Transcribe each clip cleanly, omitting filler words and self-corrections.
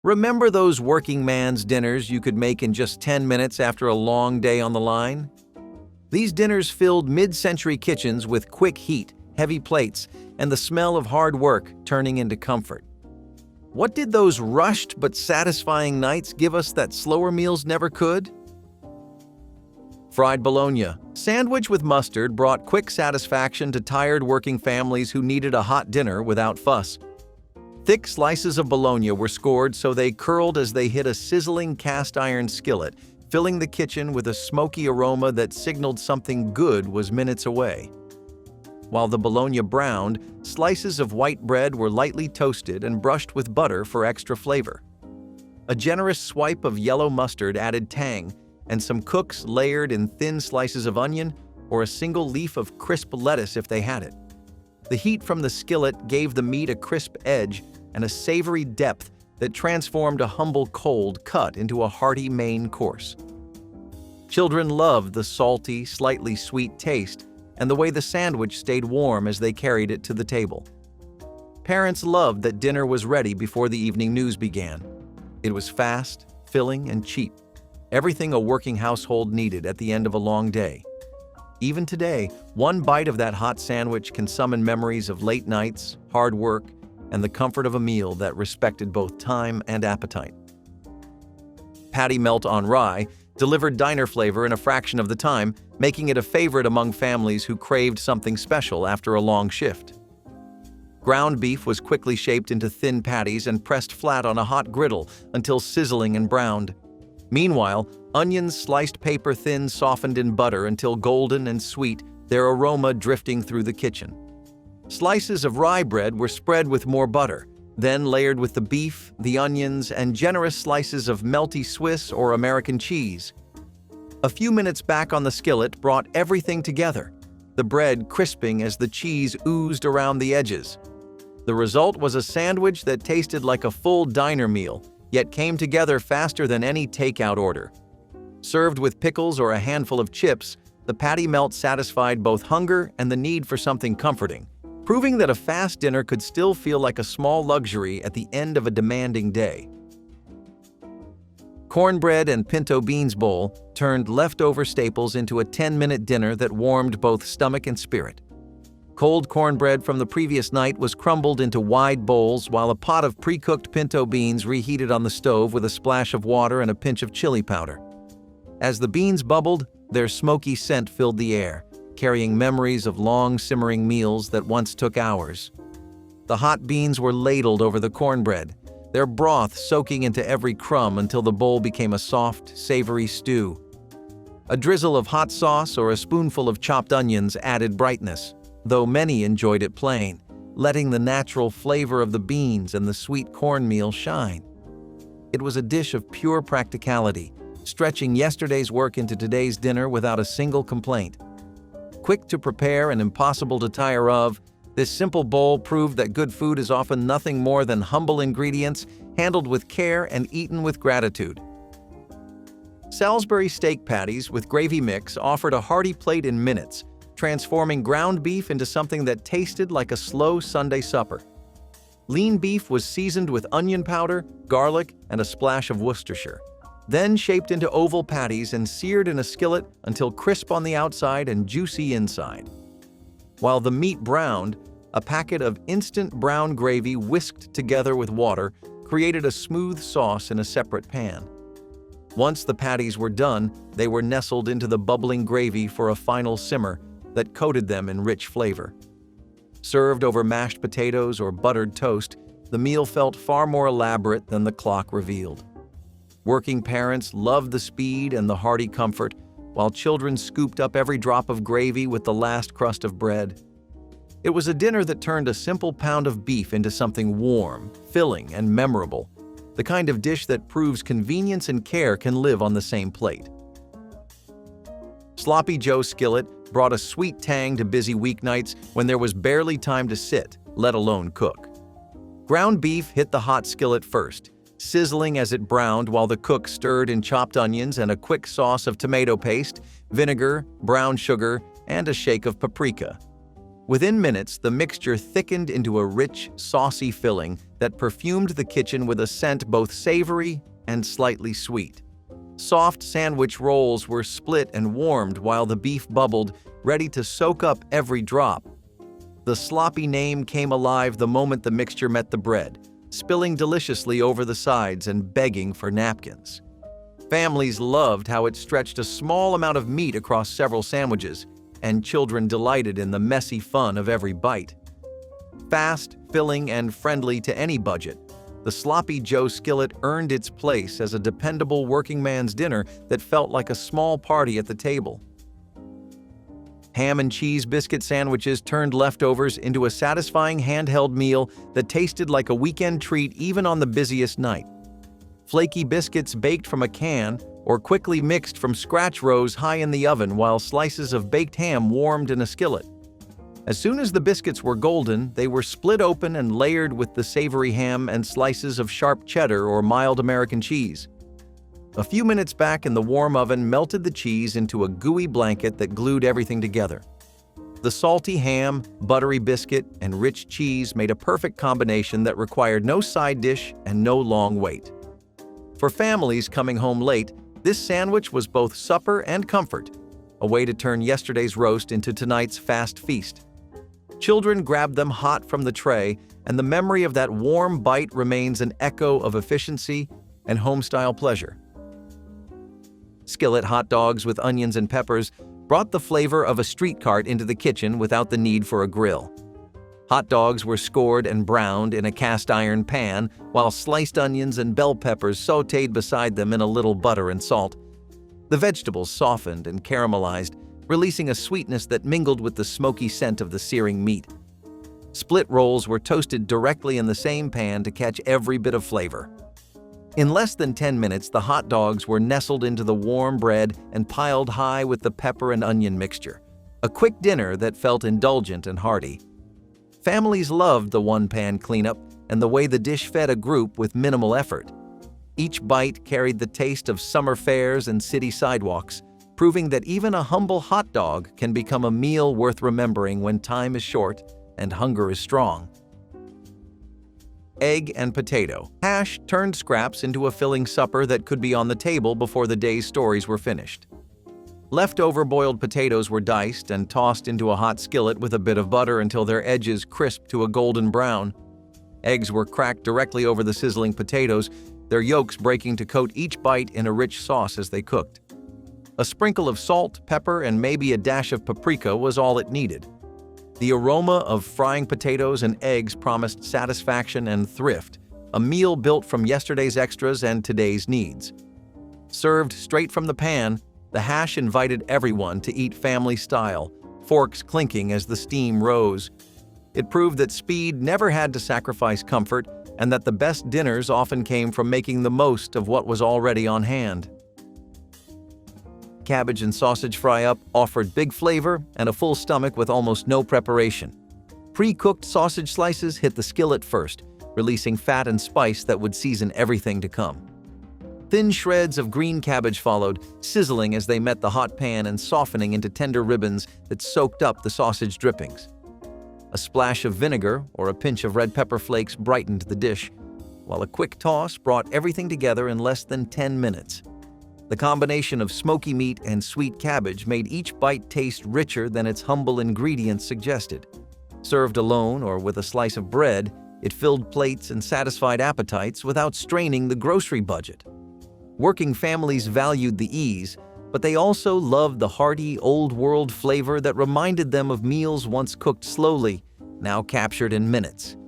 Remember those working man's dinners you could make in just 10 minutes after a long day on the line? These dinners filled mid-century kitchens with quick heat, heavy plates, and the smell of hard work turning into comfort. What did those rushed but satisfying nights give us that slower meals never could? Fried bologna, sandwich with mustard, brought quick satisfaction to tired working families who needed a hot dinner without fuss. Thick slices of bologna were scored so they curled as they hit a sizzling cast-iron skillet, filling the kitchen with a smoky aroma that signaled something good was minutes away. While the bologna browned, slices of white bread were lightly toasted and brushed with butter for extra flavor. A generous swipe of yellow mustard added tang, and some cooks layered in thin slices of onion or a single leaf of crisp lettuce if they had it. The heat from the skillet gave the meat a crisp edge and a savory depth that transformed a humble cold cut into a hearty main course. Children loved the salty, slightly sweet taste and the way the sandwich stayed warm as they carried it to the table. Parents loved that dinner was ready before the evening news began. It was fast, filling, and cheap. Everything a working household needed at the end of a long day. Even today, one bite of that hot sandwich can summon memories of late nights, hard work, and the comfort of a meal that respected both time and appetite. Patty melt on rye delivered diner flavor in a fraction of the time, making it a favorite among families who craved something special after a long shift. Ground beef was quickly shaped into thin patties and pressed flat on a hot griddle until sizzling and browned. Meanwhile, onions sliced paper-thin softened in butter until golden and sweet, their aroma drifting through the kitchen. Slices of rye bread were spread with more butter, then layered with the beef, the onions, and generous slices of melty Swiss or American cheese. A few minutes back on the skillet brought everything together, the bread crisping as the cheese oozed around the edges. The result was a sandwich that tasted like a full diner meal, yet came together faster than any takeout order. Served with pickles or a handful of chips, the patty melt satisfied both hunger and the need for something comforting, proving that a fast dinner could still feel like a small luxury at the end of a demanding day. Cornbread and pinto beans bowl turned leftover staples into a 10-minute dinner that warmed both stomach and spirit. Cold cornbread from the previous night was crumbled into wide bowls while a pot of pre-cooked pinto beans reheated on the stove with a splash of water and a pinch of chili powder. As the beans bubbled, their smoky scent filled the air, carrying memories of long simmering meals that once took hours. The hot beans were ladled over the cornbread, their broth soaking into every crumb until the bowl became a soft, savory stew. A drizzle of hot sauce or a spoonful of chopped onions added brightness, though many enjoyed it plain, letting the natural flavor of the beans and the sweet cornmeal shine. It was a dish of pure practicality, stretching yesterday's work into today's dinner without a single complaint. Quick to prepare and impossible to tire of, this simple bowl proved that good food is often nothing more than humble ingredients handled with care and eaten with gratitude. Salisbury steak patties with gravy mix offered a hearty plate in minutes, transforming ground beef into something that tasted like a slow Sunday supper. Lean beef was seasoned with onion powder, garlic, and a splash of Worcestershire, then shaped into oval patties and seared in a skillet until crisp on the outside and juicy inside. While the meat browned, a packet of instant brown gravy whisked together with water created a smooth sauce in a separate pan. Once the patties were done, they were nestled into the bubbling gravy for a final simmer that coated them in rich flavor. Served over mashed potatoes or buttered toast, the meal felt far more elaborate than the clock revealed. Working parents loved the speed and the hearty comfort, while children scooped up every drop of gravy with the last crust of bread. It was a dinner that turned a simple pound of beef into something warm, filling, and memorable, the kind of dish that proves convenience and care can live on the same plate. Sloppy Joe Skillet brought a sweet tang to busy weeknights when there was barely time to sit, let alone cook. Ground beef hit the hot skillet first, sizzling as it browned while the cook stirred in chopped onions and a quick sauce of tomato paste, vinegar, brown sugar, and a shake of paprika. Within minutes, the mixture thickened into a rich, saucy filling that perfumed the kitchen with a scent both savory and slightly sweet. Soft sandwich rolls were split and warmed while the beef bubbled, ready to soak up every drop. The sloppy name came alive the moment the mixture met the bread, spilling deliciously over the sides and begging for napkins. Families loved how it stretched a small amount of meat across several sandwiches, and children delighted in the messy fun of every bite. Fast, filling, and friendly to any budget, the Sloppy Joe skillet earned its place as a dependable working man's dinner that felt like a small party at the table. Ham and cheese biscuit sandwiches turned leftovers into a satisfying handheld meal that tasted like a weekend treat even on the busiest night. Flaky biscuits baked from a can or quickly mixed from scratch rose high in the oven while slices of baked ham warmed in a skillet. As soon as the biscuits were golden, they were split open and layered with the savory ham and slices of sharp cheddar or mild American cheese. A few minutes back in the warm oven melted the cheese into a gooey blanket that glued everything together. The salty ham, buttery biscuit, and rich cheese made a perfect combination that required no side dish and no long wait. For families coming home late, this sandwich was both supper and comfort, a way to turn yesterday's roast into tonight's fast feast. Children grabbed them hot from the tray, and the memory of that warm bite remains an echo of efficiency and home-style pleasure. Skillet hot dogs with onions and peppers brought the flavor of a street cart into the kitchen without the need for a grill. Hot dogs were scored and browned in a cast-iron pan, while sliced onions and bell peppers sautéed beside them in a little butter and salt. The vegetables softened and caramelized, releasing a sweetness that mingled with the smoky scent of the searing meat. Split rolls were toasted directly in the same pan to catch every bit of flavor. In less than 10 minutes, the hot dogs were nestled into the warm bread and piled high with the pepper and onion mixture, a quick dinner that felt indulgent and hearty. Families loved the one-pan cleanup and the way the dish fed a group with minimal effort. Each bite carried the taste of summer fairs and city sidewalks, proving that even a humble hot dog can become a meal worth remembering when time is short and hunger is strong. Egg and potato. Hash turned scraps into a filling supper that could be on the table before the day's stories were finished. Leftover boiled potatoes were diced and tossed into a hot skillet with a bit of butter until their edges crisped to a golden brown. Eggs were cracked directly over the sizzling potatoes, their yolks breaking to coat each bite in a rich sauce as they cooked. A sprinkle of salt, pepper, and maybe a dash of paprika was all it needed. The aroma of frying potatoes and eggs promised satisfaction and thrift, a meal built from yesterday's extras and today's needs. Served straight from the pan, the hash invited everyone to eat family style, forks clinking as the steam rose. It proved that speed never had to sacrifice comfort and that the best dinners often came from making the most of what was already on hand. Cabbage and sausage fry-up offered big flavor and a full stomach with almost no preparation. Pre-cooked sausage slices hit the skillet first, releasing fat and spice that would season everything to come. Thin shreds of green cabbage followed, sizzling as they met the hot pan and softening into tender ribbons that soaked up the sausage drippings. A splash of vinegar or a pinch of red pepper flakes brightened the dish, while a quick toss brought everything together in less than 10 minutes. The combination of smoky meat and sweet cabbage made each bite taste richer than its humble ingredients suggested. Served alone or with a slice of bread, it filled plates and satisfied appetites without straining the grocery budget. Working families valued the ease, but they also loved the hearty, old-world flavor that reminded them of meals once cooked slowly, now captured in minutes.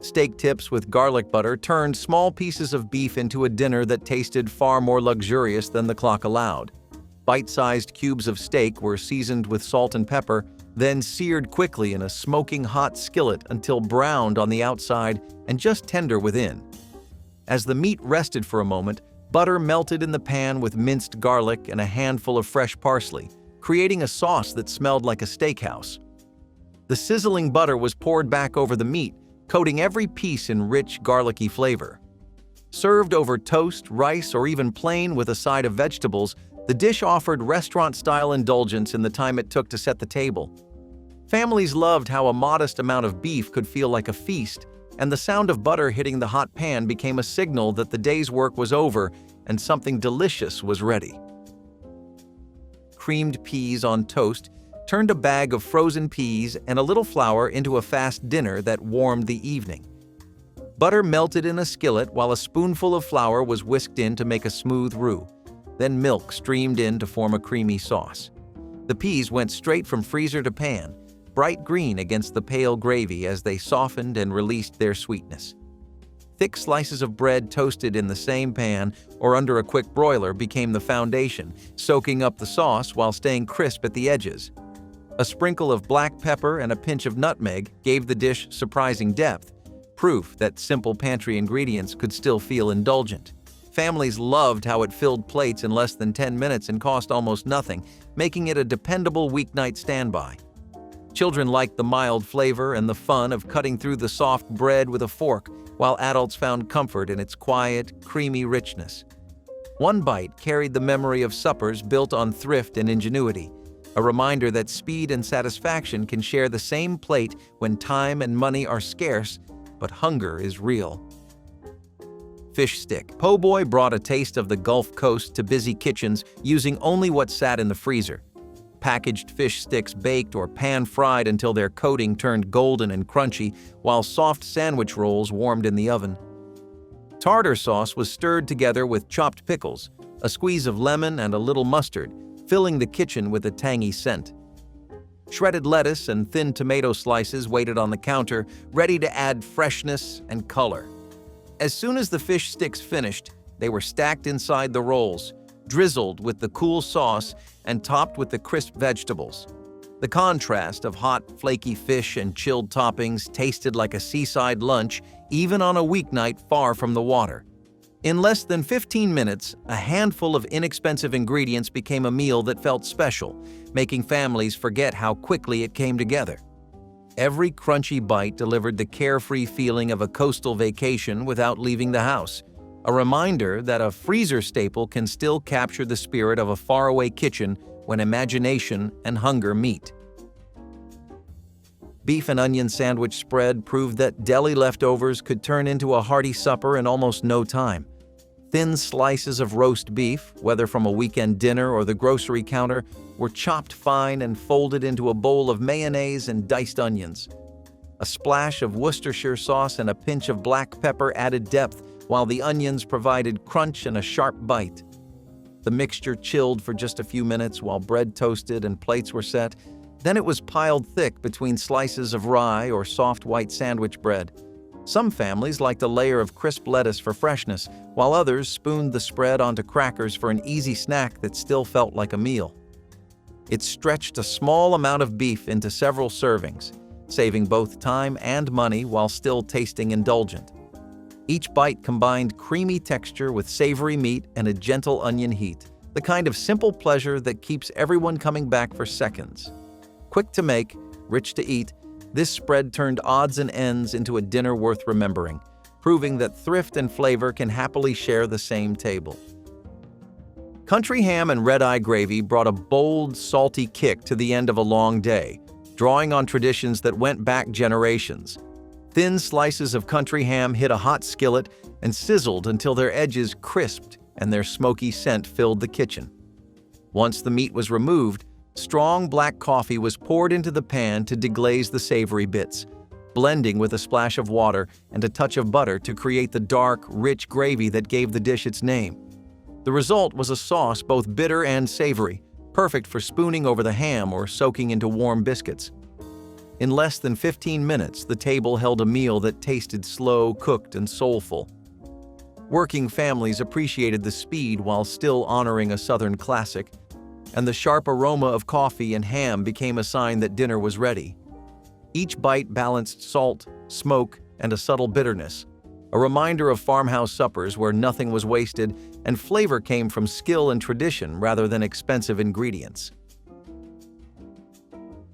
Steak tips with garlic butter turned small pieces of beef into a dinner that tasted far more luxurious than the clock allowed. Bite-sized cubes of steak were seasoned with salt and pepper, then seared quickly in a smoking hot skillet until browned on the outside and just tender within. As the meat rested for a moment, butter melted in the pan with minced garlic and a handful of fresh parsley, creating a sauce that smelled like a steakhouse. The sizzling butter was poured back over the meat, coating every piece in rich, garlicky flavor. Served over toast, rice, or even plain with a side of vegetables, the dish offered restaurant-style indulgence in the time it took to set the table. Families loved how a modest amount of beef could feel like a feast, and the sound of butter hitting the hot pan became a signal that the day's work was over and something delicious was ready. Creamed peas on toast turned a bag of frozen peas and a little flour into a fast dinner that warmed the evening. Butter melted in a skillet while a spoonful of flour was whisked in to make a smooth roux. Then milk streamed in to form a creamy sauce. The peas went straight from freezer to pan, bright green against the pale gravy as they softened and released their sweetness. Thick slices of bread toasted in the same pan or under a quick broiler became the foundation, soaking up the sauce while staying crisp at the edges. A sprinkle of black pepper and a pinch of nutmeg gave the dish surprising depth, proof that simple pantry ingredients could still feel indulgent. Families loved how it filled plates in less than 10 minutes and cost almost nothing, making it a dependable weeknight standby. Children liked the mild flavor and the fun of cutting through the soft bread with a fork, while adults found comfort in its quiet, creamy richness. One bite carried the memory of suppers built on thrift and ingenuity, a reminder that speed and satisfaction can share the same plate when time and money are scarce, but hunger is real. Fish stick. Po' boy brought a taste of the Gulf Coast to busy kitchens using only what sat in the freezer. Packaged fish sticks baked or pan-fried until their coating turned golden and crunchy, while soft sandwich rolls warmed in the oven. Tartar sauce was stirred together with chopped pickles, a squeeze of lemon and a little mustard, filling the kitchen with a tangy scent. Shredded lettuce and thin tomato slices waited on the counter, ready to add freshness and color. As soon as the fish sticks finished, they were stacked inside the rolls, drizzled with the cool sauce and topped with the crisp vegetables. The contrast of hot, flaky fish and chilled toppings tasted like a seaside lunch, even on a weeknight far from the water. In less than 15 minutes, a handful of inexpensive ingredients became a meal that felt special, making families forget how quickly it came together. Every crunchy bite delivered the carefree feeling of a coastal vacation without leaving the house, a reminder that a freezer staple can still capture the spirit of a faraway kitchen when imagination and hunger meet. Beef and onion sandwich spread proved that deli leftovers could turn into a hearty supper in almost no time. Thin slices of roast beef, whether from a weekend dinner or the grocery counter, were chopped fine and folded into a bowl of mayonnaise and diced onions. A splash of Worcestershire sauce and a pinch of black pepper added depth, while the onions provided crunch and a sharp bite. The mixture chilled for just a few minutes while bread toasted and plates were set. Then it was piled thick between slices of rye or soft white sandwich bread. Some families liked a layer of crisp lettuce for freshness, while others spooned the spread onto crackers for an easy snack that still felt like a meal. It stretched a small amount of beef into several servings, saving both time and money while still tasting indulgent. Each bite combined creamy texture with savory meat and a gentle onion heat, the kind of simple pleasure that keeps everyone coming back for seconds. Quick to make, rich to eat, this spread turned odds and ends into a dinner worth remembering, proving that thrift and flavor can happily share the same table. Country ham and red-eye gravy brought a bold, salty kick to the end of a long day, drawing on traditions that went back generations. Thin slices of country ham hit a hot skillet and sizzled until their edges crisped and their smoky scent filled the kitchen. Once the meat was removed, strong black coffee was poured into the pan to deglaze the savory bits, blending with a splash of water and a touch of butter to create the dark, rich gravy that gave the dish its name. The result was a sauce both bitter and savory, perfect for spooning over the ham or soaking into warm biscuits. In less than 15 minutes, the table held a meal that tasted slow, cooked, and soulful. Working families appreciated the speed while still honoring a Southern classic, and the sharp aroma of coffee and ham became a sign that dinner was ready. Each bite balanced salt, smoke, and a subtle bitterness, a reminder of farmhouse suppers where nothing was wasted and flavor came from skill and tradition rather than expensive ingredients.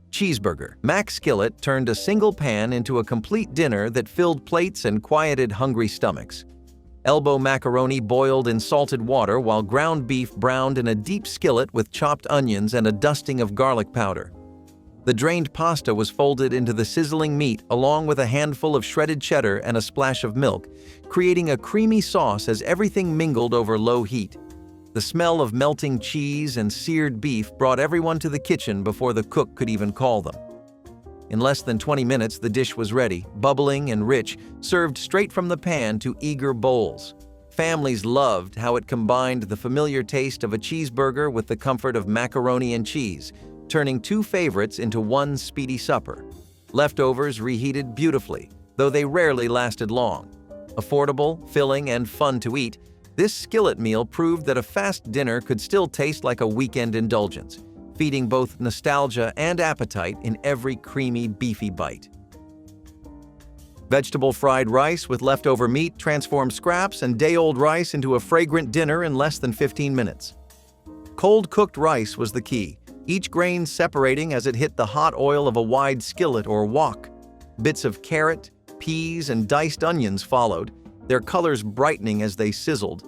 Cheeseburger Mac Skillet turned a single pan into a complete dinner that filled plates and quieted hungry stomachs. Elbow macaroni boiled in salted water while ground beef browned in a deep skillet with chopped onions and a dusting of garlic powder. The drained pasta was folded into the sizzling meat along with a handful of shredded cheddar and a splash of milk, creating a creamy sauce as everything mingled over low heat. The smell of melting cheese and seared beef brought everyone to the kitchen before the cook could even call them. In less than 20 minutes, the dish was ready, bubbling and rich, served straight from the pan to eager bowls. Families loved how it combined the familiar taste of a cheeseburger with the comfort of macaroni and cheese, turning two favorites into one speedy supper. Leftovers reheated beautifully, though they rarely lasted long. Affordable, filling, and fun to eat, this skillet meal proved that a fast dinner could still taste like a weekend indulgence, feeding both nostalgia and appetite in every creamy, beefy bite. Vegetable fried rice with leftover meat transformed scraps and day-old rice into a fragrant dinner in less than 15 minutes. Cold-cooked rice was the key, each grain separating as it hit the hot oil of a wide skillet or wok. Bits of carrot, peas, and diced onions followed, their colors brightening as they sizzled.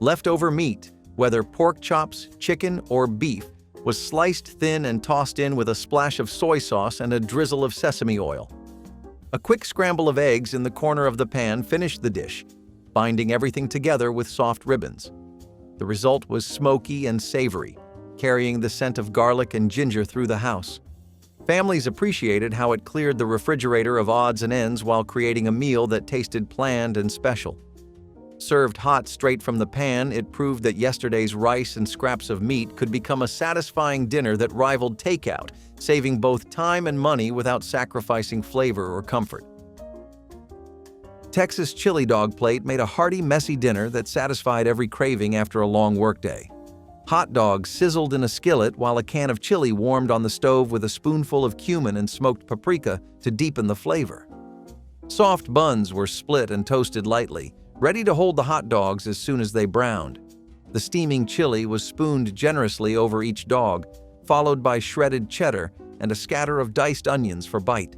Leftover meat, whether pork chops, chicken, or beef, was sliced thin and tossed in with a splash of soy sauce and a drizzle of sesame oil. A quick scramble of eggs in the corner of the pan finished the dish, binding everything together with soft ribbons. The result was smoky and savory, carrying the scent of garlic and ginger through the house. Families appreciated how it cleared the refrigerator of odds and ends while creating a meal that tasted planned and special. Served hot straight from the pan, it proved that yesterday's rice and scraps of meat could become a satisfying dinner that rivaled takeout, saving both time and money without sacrificing flavor or comfort. Texas chili dog plate made a hearty, messy dinner that satisfied every craving after a long workday. Hot dogs sizzled in a skillet while a can of chili warmed on the stove with a spoonful of cumin and smoked paprika to deepen the flavor. Soft buns were split and toasted lightly, ready to hold the hot dogs as soon as they browned. The steaming chili was spooned generously over each dog, followed by shredded cheddar and a scatter of diced onions for bite.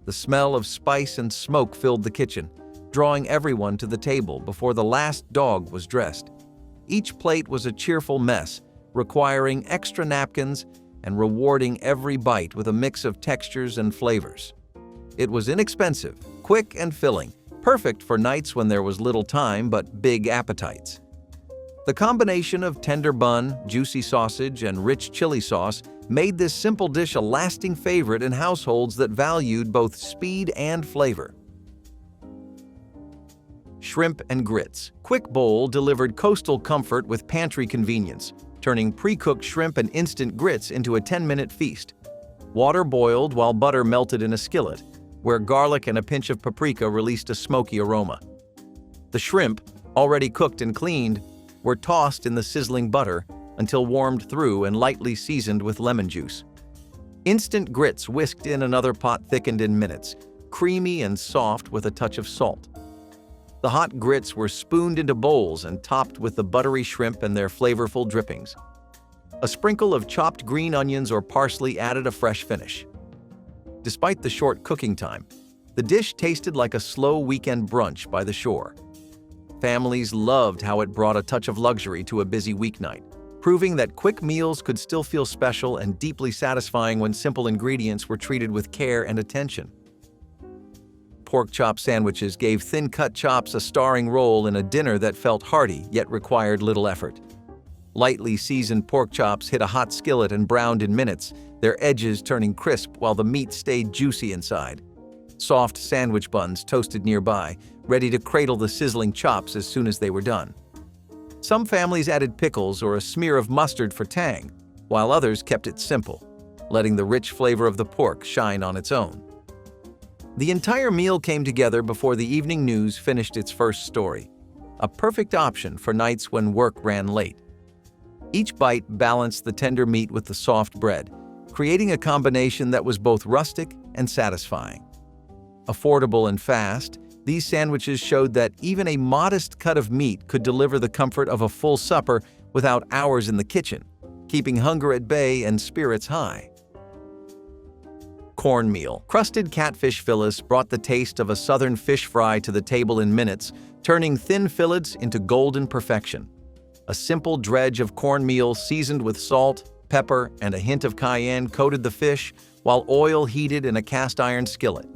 The smell of spice and smoke filled the kitchen, drawing everyone to the table before the last dog was dressed. Each plate was a cheerful mess, requiring extra napkins and rewarding every bite with a mix of textures and flavors. It was inexpensive, quick, and filling, perfect for nights when there was little time but big appetites. The combination of tender bun, juicy sausage, and rich chili sauce made this simple dish a lasting favorite in households that valued both speed and flavor. Shrimp and grits. Quick bowl delivered coastal comfort with pantry convenience, turning pre-cooked shrimp and instant grits into a 10-minute feast. Water boiled while butter melted in a skillet, where garlic and a pinch of paprika released a smoky aroma. The shrimp, already cooked and cleaned, were tossed in the sizzling butter until warmed through and lightly seasoned with lemon juice. Instant grits whisked in another pot thickened in minutes, creamy and soft with a touch of salt. The hot grits were spooned into bowls and topped with the buttery shrimp and their flavorful drippings. A sprinkle of chopped green onions or parsley added a fresh finish. Despite the short cooking time, the dish tasted like a slow weekend brunch by the shore. Families loved how it brought a touch of luxury to a busy weeknight, proving that quick meals could still feel special and deeply satisfying when simple ingredients were treated with care and attention. Pork chop sandwiches gave thin-cut chops a starring role in a dinner that felt hearty yet required little effort. Lightly seasoned pork chops hit a hot skillet and browned in minutes, their edges turning crisp while the meat stayed juicy inside. Soft sandwich buns toasted nearby, ready to cradle the sizzling chops as soon as they were done. Some families added pickles or a smear of mustard for tang, while others kept it simple, letting the rich flavor of the pork shine on its own. The entire meal came together before the evening news finished its first story, a perfect option for nights when work ran late. Each bite balanced the tender meat with the soft bread, creating a combination that was both rustic and satisfying. Affordable and fast, these sandwiches showed that even a modest cut of meat could deliver the comfort of a full supper without hours in the kitchen, keeping hunger at bay and spirits high. Cornmeal-crusted catfish fillets brought the taste of a southern fish fry to the table in minutes, turning thin fillets into golden perfection. A simple dredge of cornmeal seasoned with salt, pepper, and a hint of cayenne coated the fish, while oil heated in a cast-iron skillet.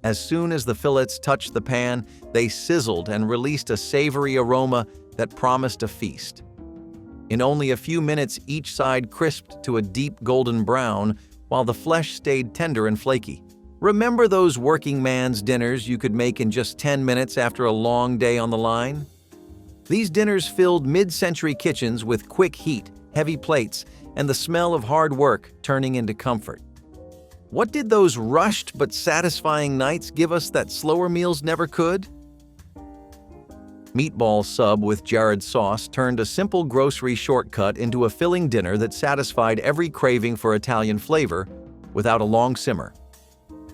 As soon as the fillets touched the pan, they sizzled and released a savory aroma that promised a feast. In only a few minutes, each side crisped to a deep golden brown, while the flesh stayed tender and flaky. Remember those working man's dinners you could make in just 10 minutes after a long day on the line? These dinners filled mid-century kitchens with quick heat, heavy plates, and the smell of hard work turning into comfort. What did those rushed but satisfying nights give us that slower meals never could? Meatball sub with jarred sauce turned a simple grocery shortcut into a filling dinner that satisfied every craving for Italian flavor without a long simmer.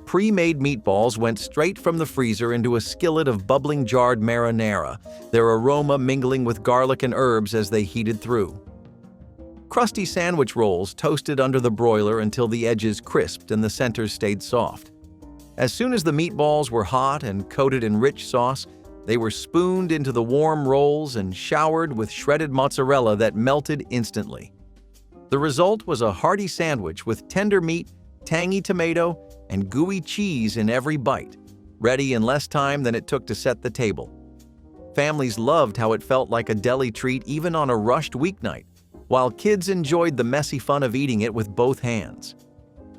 Pre-made meatballs went straight from the freezer into a skillet of bubbling jarred marinara, their aroma mingling with garlic and herbs as they heated through. Crusty sandwich rolls toasted under the broiler until the edges crisped and the centers stayed soft. As soon as the meatballs were hot and coated in rich sauce, they were spooned into the warm rolls and showered with shredded mozzarella that melted instantly. The result was a hearty sandwich with tender meat, tangy tomato, and gooey cheese in every bite, ready in less time than it took to set the table. Families loved how it felt like a deli treat even on a rushed weeknight, while kids enjoyed the messy fun of eating it with both hands.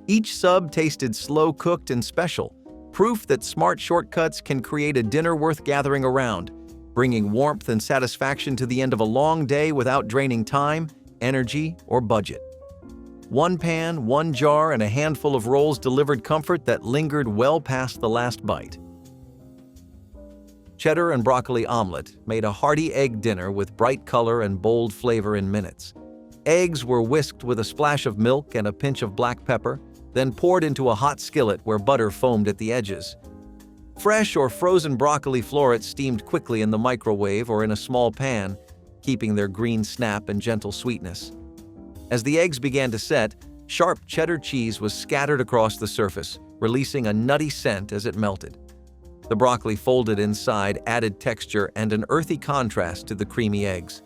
Each sub tasted slow-cooked and special, proof that smart shortcuts can create a dinner worth gathering around, bringing warmth and satisfaction to the end of a long day without draining time, energy, or budget. One pan, one jar, and a handful of rolls delivered comfort that lingered well past the last bite. Cheddar and broccoli omelet made a hearty egg dinner with bright color and bold flavor in minutes. Eggs were whisked with a splash of milk and a pinch of black pepper, then poured into a hot skillet where butter foamed at the edges. Fresh or frozen broccoli florets steamed quickly in the microwave or in a small pan, keeping their green snap and gentle sweetness. As the eggs began to set, sharp cheddar cheese was scattered across the surface, releasing a nutty scent as it melted. The broccoli folded inside added texture and an earthy contrast to the creamy eggs.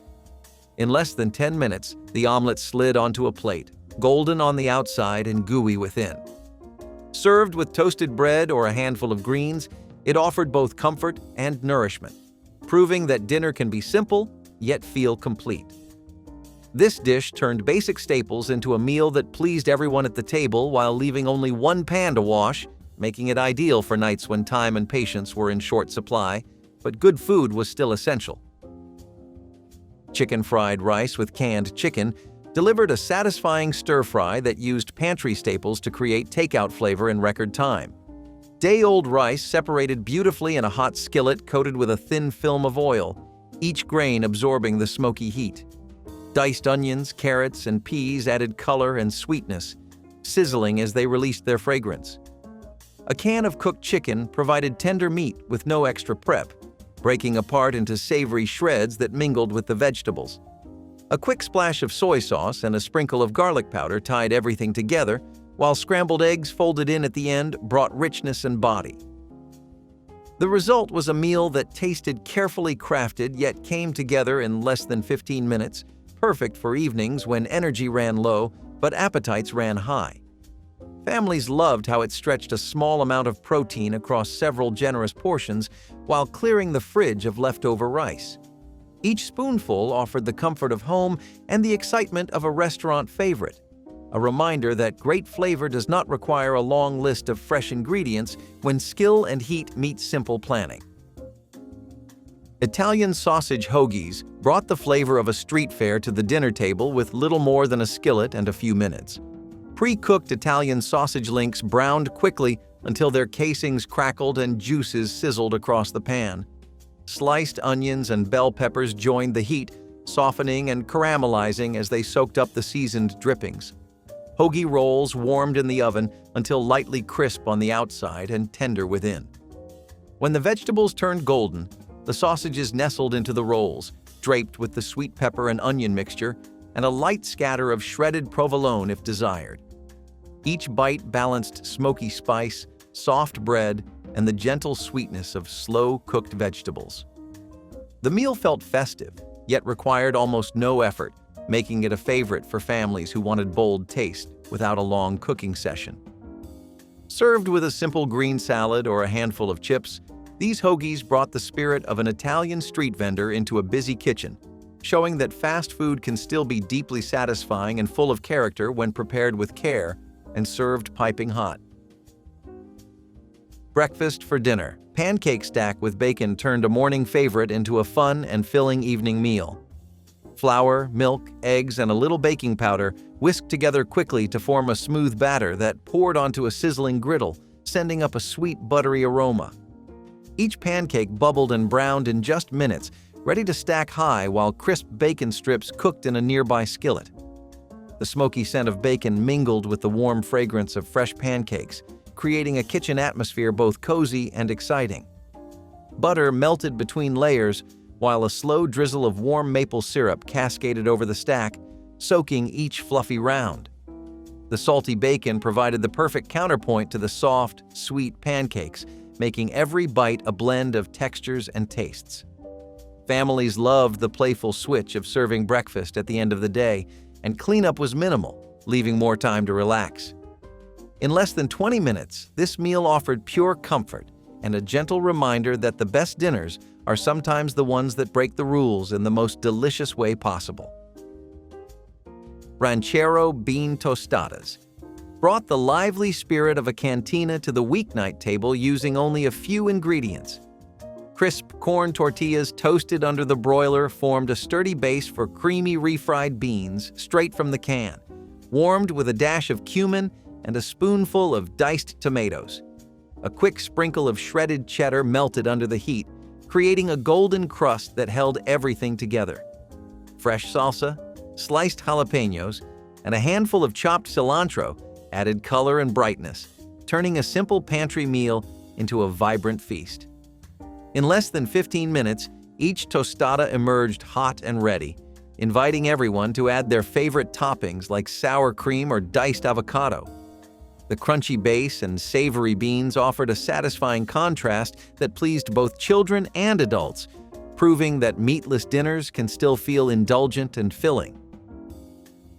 In less than 10 minutes, the omelet slid onto a plate, golden on the outside and gooey within. Served with toasted bread or a handful of greens, it offered both comfort and nourishment, proving that dinner can be simple, yet feel complete. This dish turned basic staples into a meal that pleased everyone at the table while leaving only one pan to wash, making it ideal for nights when time and patience were in short supply, but good food was still essential. Chicken fried rice with canned chicken delivered a satisfying stir-fry that used pantry staples to create takeout flavor in record time. Day-old rice separated beautifully in a hot skillet coated with a thin film of oil, each grain absorbing the smoky heat. Diced onions, carrots, and peas added color and sweetness, sizzling as they released their fragrance. A can of cooked chicken provided tender meat with no extra prep, breaking apart into savory shreds that mingled with the vegetables. A quick splash of soy sauce and a sprinkle of garlic powder tied everything together, while scrambled eggs folded in at the end brought richness and body. The result was a meal that tasted carefully crafted yet came together in less than 15 minutes, perfect for evenings when energy ran low but appetites ran high. Families loved how it stretched a small amount of protein across several generous portions while clearing the fridge of leftover rice. Each spoonful offered the comfort of home and the excitement of a restaurant favorite, a reminder that great flavor does not require a long list of fresh ingredients when skill and heat meet simple planning. Italian sausage hoagies brought the flavor of a street fair to the dinner table with little more than a skillet and a few minutes. Pre-cooked Italian sausage links browned quickly until their casings crackled and juices sizzled across the pan. Sliced onions and bell peppers joined the heat, softening and caramelizing as they soaked up the seasoned drippings. Hoagie rolls warmed in the oven until lightly crisp on the outside and tender within. When the vegetables turned golden, the sausages nestled into the rolls, draped with the sweet pepper and onion mixture, and a light scatter of shredded provolone if desired. Each bite balanced smoky spice, soft bread, and the gentle sweetness of slow-cooked vegetables. The meal felt festive, yet required almost no effort, making it a favorite for families who wanted bold taste without a long cooking session. Served with a simple green salad or a handful of chips, these hoagies brought the spirit of an Italian street vendor into a busy kitchen, showing that fast food can still be deeply satisfying and full of character when prepared with care and served piping hot. Breakfast for dinner. Pancake stack with bacon turned a morning favorite into a fun and filling evening meal. Flour, milk, eggs, and a little baking powder whisked together quickly to form a smooth batter that poured onto a sizzling griddle, sending up a sweet, buttery aroma. Each pancake bubbled and browned in just minutes, ready to stack high while crisp bacon strips cooked in a nearby skillet. The smoky scent of bacon mingled with the warm fragrance of fresh pancakes, creating a kitchen atmosphere both cozy and exciting. Butter melted between layers, while a slow drizzle of warm maple syrup cascaded over the stack, soaking each fluffy round. The salty bacon provided the perfect counterpoint to the soft, sweet pancakes, making every bite a blend of textures and tastes. Families loved the playful switch of serving breakfast at the end of the day, and cleanup was minimal, leaving more time to relax. In less than 20 minutes, this meal offered pure comfort and a gentle reminder that the best dinners are sometimes the ones that break the rules in the most delicious way possible. Ranchero bean tostadas brought the lively spirit of a cantina to the weeknight table using only a few ingredients. Crisp corn tortillas toasted under the broiler formed a sturdy base for creamy refried beans straight from the can, warmed with a dash of cumin and a spoonful of diced tomatoes. A quick sprinkle of shredded cheddar melted under the heat, creating a golden crust that held everything together. Fresh salsa, sliced jalapenos, and a handful of chopped cilantro added color and brightness, turning a simple pantry meal into a vibrant feast. In less than 15 minutes, each tostada emerged hot and ready, inviting everyone to add their favorite toppings like sour cream or diced avocado. The crunchy base and savory beans offered a satisfying contrast that pleased both children and adults, proving that meatless dinners can still feel indulgent and filling.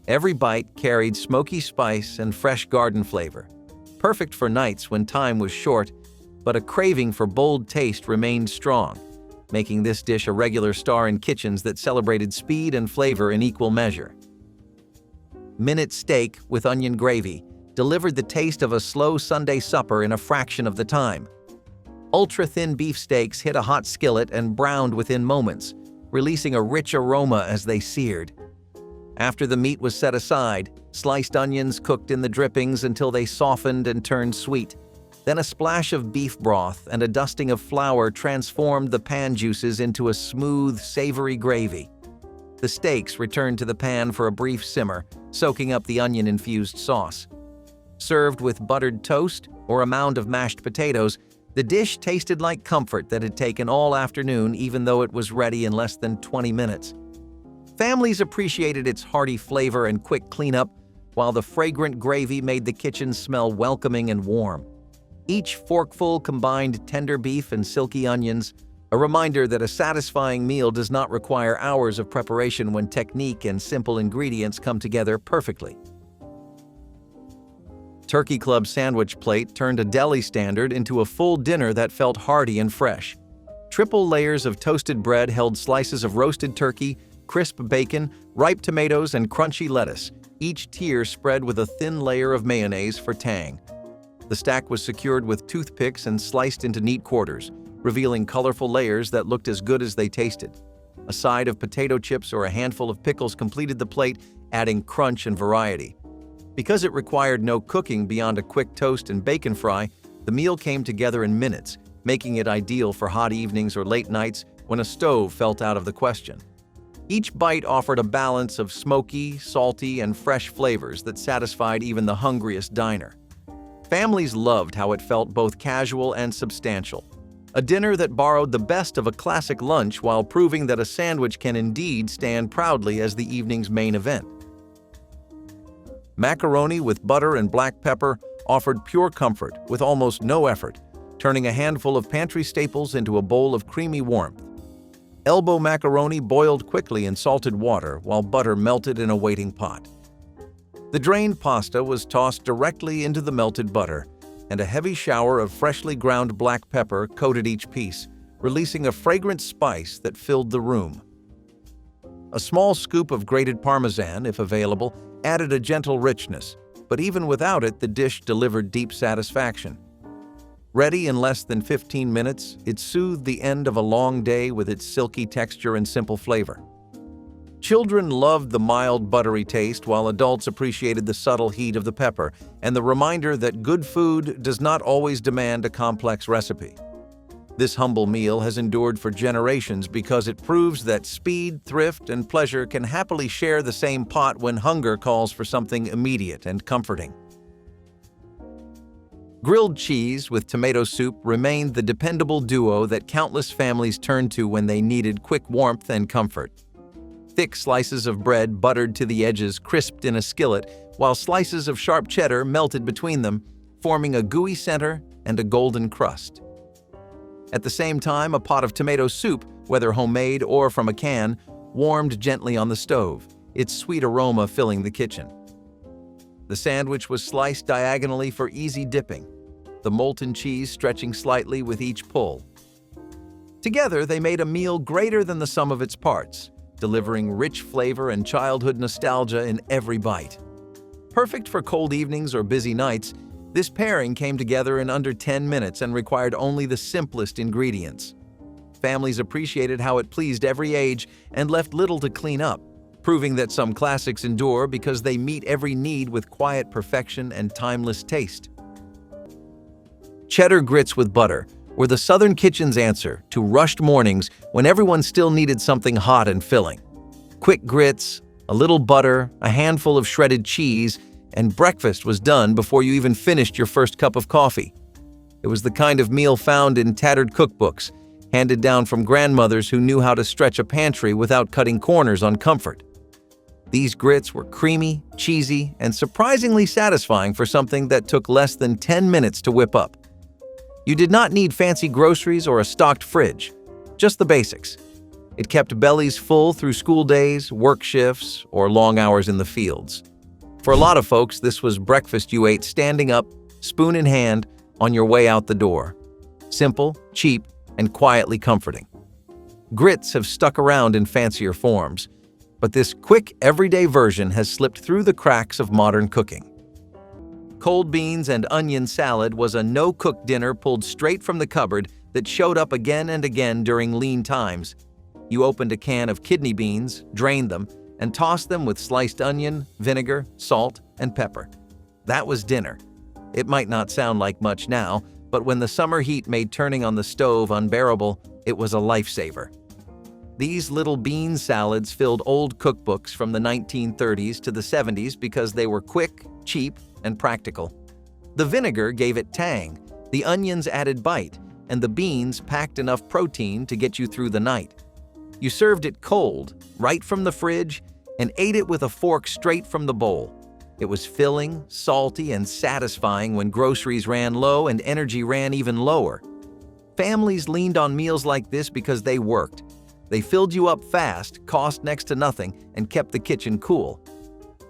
Every bite carried smoky spice and fresh garden flavor, perfect for nights when time was short, but a craving for bold taste remained strong, making this dish a regular star in kitchens that celebrated speed and flavor in equal measure. Minute steak with onion gravy delivered the taste of a slow Sunday supper in a fraction of the time. Ultra-thin beef steaks hit a hot skillet and browned within moments, releasing a rich aroma as they seared. After the meat was set aside, sliced onions cooked in the drippings until they softened and turned sweet. Then a splash of beef broth and a dusting of flour transformed the pan juices into a smooth, savory gravy. The steaks returned to the pan for a brief simmer, soaking up the onion-infused sauce. Served with buttered toast or a mound of mashed potatoes, the dish tasted like comfort that had taken all afternoon even though it was ready in less than 20 minutes. Families appreciated its hearty flavor and quick cleanup, while the fragrant gravy made the kitchen smell welcoming and warm. Each forkful combined tender beef and silky onions, a reminder that a satisfying meal does not require hours of preparation when technique and simple ingredients come together perfectly. Turkey Club sandwich plate turned a deli standard into a full dinner that felt hearty and fresh. Triple layers of toasted bread held slices of roasted turkey, crisp bacon, ripe tomatoes, and crunchy lettuce, each tier spread with a thin layer of mayonnaise for tang. The stack was secured with toothpicks and sliced into neat quarters, revealing colorful layers that looked as good as they tasted. A side of potato chips or a handful of pickles completed the plate, adding crunch and variety. Because it required no cooking beyond a quick toast and bacon fry, the meal came together in minutes, making it ideal for hot evenings or late nights when a stove felt out of the question. Each bite offered a balance of smoky, salty, and fresh flavors that satisfied even the hungriest diner. Families loved how it felt both casual and substantial. A dinner that borrowed the best of a classic lunch while proving that a sandwich can indeed stand proudly as the evening's main event. Macaroni with butter and black pepper offered pure comfort with almost no effort, turning a handful of pantry staples into a bowl of creamy warmth. Elbow macaroni boiled quickly in salted water while butter melted in a waiting pot. The drained pasta was tossed directly into the melted butter, and a heavy shower of freshly ground black pepper coated each piece, releasing a fragrant spice that filled the room. A small scoop of grated Parmesan, if available, added a gentle richness, but even without it, the dish delivered deep satisfaction. Ready in less than 15 minutes, it soothed the end of a long day with its silky texture and simple flavor. Children loved the mild, buttery taste, while adults appreciated the subtle heat of the pepper and the reminder that good food does not always demand a complex recipe. This humble meal has endured for generations because it proves that speed, thrift, and pleasure can happily share the same pot when hunger calls for something immediate and comforting. Grilled cheese with tomato soup remained the dependable duo that countless families turned to when they needed quick warmth and comfort. Thick slices of bread buttered to the edges crisped in a skillet, while slices of sharp cheddar melted between them, forming a gooey center and a golden crust. At the same time, a pot of tomato soup, whether homemade or from a can, warmed gently on the stove, its sweet aroma filling the kitchen. The sandwich was sliced diagonally for easy dipping, the molten cheese stretching slightly with each pull. Together, they made a meal greater than the sum of its parts, delivering rich flavor and childhood nostalgia in every bite. Perfect for cold evenings or busy nights, this pairing came together in under 10 minutes and required only the simplest ingredients. Families appreciated how it pleased every age and left little to clean up, proving that some classics endure because they meet every need with quiet perfection and timeless taste. Cheddar grits with butter were the Southern kitchen's answer to rushed mornings when everyone still needed something hot and filling. Quick grits, a little butter, a handful of shredded cheese, and breakfast was done before you even finished your first cup of coffee. It was the kind of meal found in tattered cookbooks, handed down from grandmothers who knew how to stretch a pantry without cutting corners on comfort. These grits were creamy, cheesy, and surprisingly satisfying for something that took less than 10 minutes to whip up. You did not need fancy groceries or a stocked fridge, just the basics. It kept bellies full through school days, work shifts, or long hours in the fields. For a lot of folks, this was breakfast you ate standing up, spoon in hand, on your way out the door. Simple, cheap, and quietly comforting. Grits have stuck around in fancier forms, but this quick, everyday version has slipped through the cracks of modern cooking. Cold beans and onion salad was a no-cook dinner pulled straight from the cupboard that showed up again and again during lean times. You opened a can of kidney beans, drained them, and tossed them with sliced onion, vinegar, salt, and pepper. That was dinner. It might not sound like much now, but when the summer heat made turning on the stove unbearable, it was a lifesaver. These little bean salads filled old cookbooks from the 1930s to the 70s because they were quick, cheap, and practical. The vinegar gave it tang, the onions added bite, and the beans packed enough protein to get you through the night. You served it cold, right from the fridge, and ate it with a fork straight from the bowl. It was filling, salty, and satisfying when groceries ran low and energy ran even lower. Families leaned on meals like this because they worked. They filled you up fast, cost next to nothing, and kept the kitchen cool.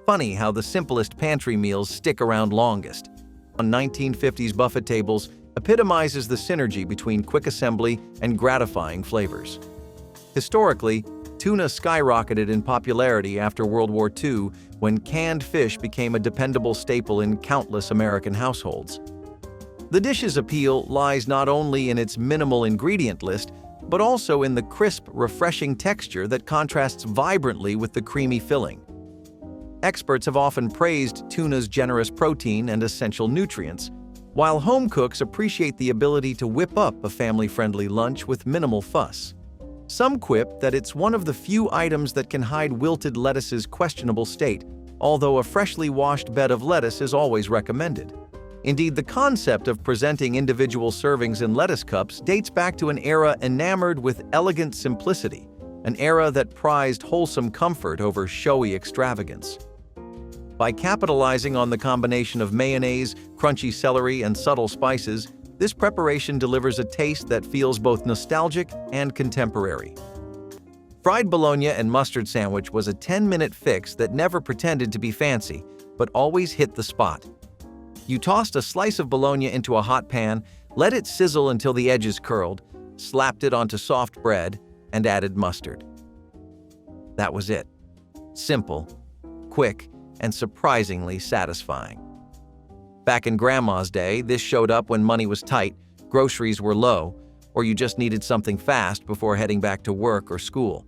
Funny how the simplest pantry meals stick around longest. On 1950s buffet tables epitomizes the synergy between quick assembly and gratifying flavors. Historically, tuna skyrocketed in popularity after World War II when canned fish became a dependable staple in countless American households. The dish's appeal lies not only in its minimal ingredient list, but also in the crisp, refreshing texture that contrasts vibrantly with the creamy filling. Experts have often praised tuna's generous protein and essential nutrients, while home cooks appreciate the ability to whip up a family-friendly lunch with minimal fuss. Some quip that it's one of the few items that can hide wilted lettuce's questionable state, although a freshly washed bed of lettuce is always recommended. Indeed, the concept of presenting individual servings in lettuce cups dates back to an era enamored with elegant simplicity, an era that prized wholesome comfort over showy extravagance. By capitalizing on the combination of mayonnaise, crunchy celery, and subtle spices, this preparation delivers a taste that feels both nostalgic and contemporary. Fried bologna and mustard sandwich was a 10-minute fix that never pretended to be fancy, but always hit the spot. You tossed a slice of bologna into a hot pan, let it sizzle until the edges curled, slapped it onto soft bread, and added mustard. That was it. Simple, quick, and surprisingly satisfying. Back in Grandma's day, this showed up when money was tight, groceries were low, or you just needed something fast before heading back to work or school.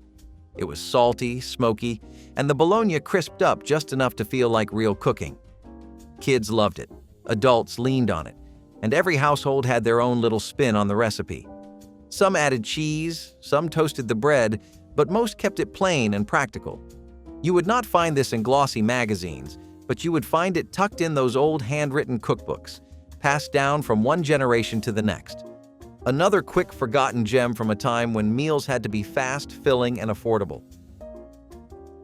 It was salty, smoky, and the bologna crisped up just enough to feel like real cooking. Kids loved it, adults leaned on it, and every household had their own little spin on the recipe. Some added cheese, some toasted the bread, but most kept it plain and practical. You would not find this in glossy magazines, but you would find it tucked in those old handwritten cookbooks, passed down from one generation to the next. Another quick forgotten gem from a time when meals had to be fast, filling, and affordable.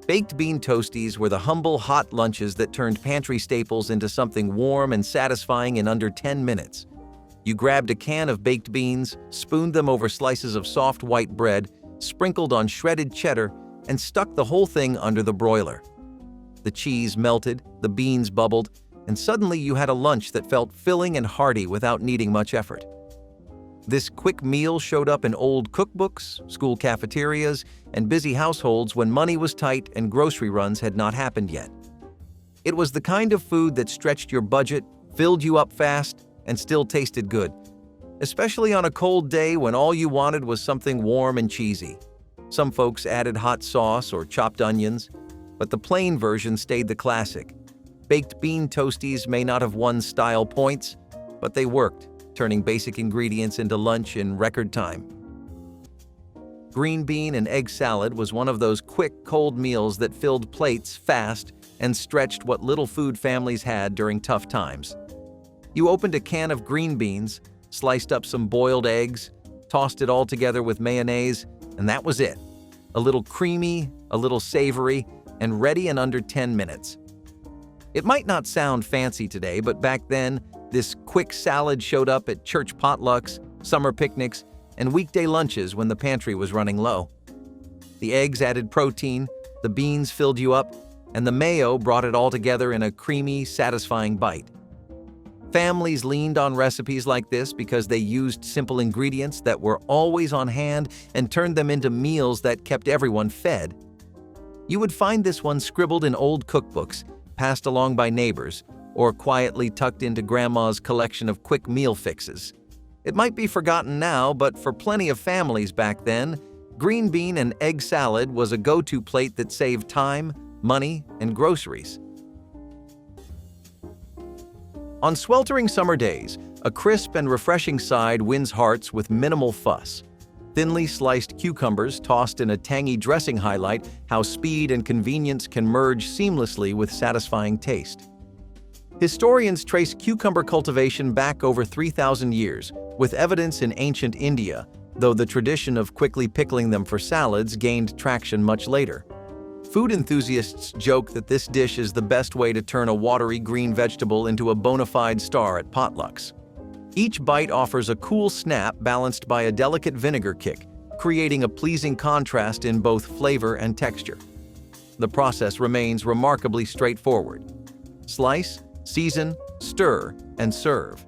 Baked bean toasties were the humble, hot lunches that turned pantry staples into something warm and satisfying in under 10 minutes. You grabbed a can of baked beans, spooned them over slices of soft white bread, sprinkled on shredded cheddar, and stuck the whole thing under the broiler. The cheese melted, the beans bubbled, and suddenly you had a lunch that felt filling and hearty without needing much effort. This quick meal showed up in old cookbooks, school cafeterias, and busy households when money was tight and grocery runs had not happened yet. It was the kind of food that stretched your budget, filled you up fast, and still tasted good, especially on a cold day when all you wanted was something warm and cheesy. Some folks added hot sauce or chopped onions, but the plain version stayed the classic. Baked bean toasties may not have won style points, but they worked, turning basic ingredients into lunch in record time. Green bean and egg salad was one of those quick, cold meals that filled plates fast and stretched what little food families had during tough times. You opened a can of green beans, sliced up some boiled eggs, tossed it all together with mayonnaise, and that was it. A little creamy, a little savory, and ready in under 10 minutes. It might not sound fancy today, but back then, this quick salad showed up at church potlucks, summer picnics, and weekday lunches when the pantry was running low. The eggs added protein, the beans filled you up, and the mayo brought it all together in a creamy, satisfying bite. Families leaned on recipes like this because they used simple ingredients that were always on hand and turned them into meals that kept everyone fed. You would find this one scribbled in old cookbooks, passed along by neighbors, or quietly tucked into Grandma's collection of quick meal fixes. It might be forgotten now, but for plenty of families back then, green bean and egg salad was a go-to plate that saved time, money, and groceries. On sweltering summer days, a crisp and refreshing side wins hearts with minimal fuss. Thinly sliced cucumbers tossed in a tangy dressing highlight how speed and convenience can merge seamlessly with satisfying taste. Historians trace cucumber cultivation back over 3,000 years, with evidence in ancient India, though the tradition of quickly pickling them for salads gained traction much later. Food enthusiasts joke that this dish is the best way to turn a watery green vegetable into a bona fide star at potlucks. Each bite offers a cool snap balanced by a delicate vinegar kick, creating a pleasing contrast in both flavor and texture. The process remains remarkably straightforward. Slice, season, stir, and serve.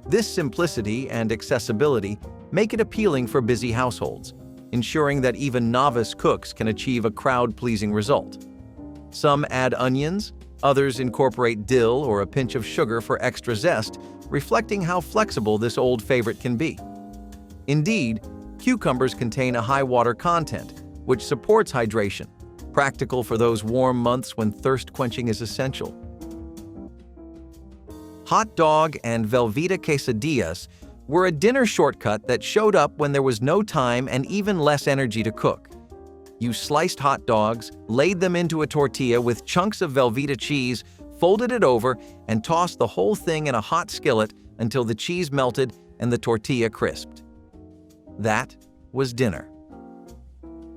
This simplicity and accessibility make it appealing for busy households, ensuring that even novice cooks can achieve a crowd-pleasing result. Some add onions, others incorporate dill or a pinch of sugar for extra zest, reflecting how flexible this old favorite can be. Indeed, cucumbers contain a high water content, which supports hydration, practical for those warm months when thirst quenching is essential. Hot dog and Velveeta quesadillas were a dinner shortcut that showed up when there was no time and even less energy to cook. You sliced hot dogs, laid them into a tortilla with chunks of Velveeta cheese, folded it over, and tossed the whole thing in a hot skillet until the cheese melted and the tortilla crisped. That was dinner.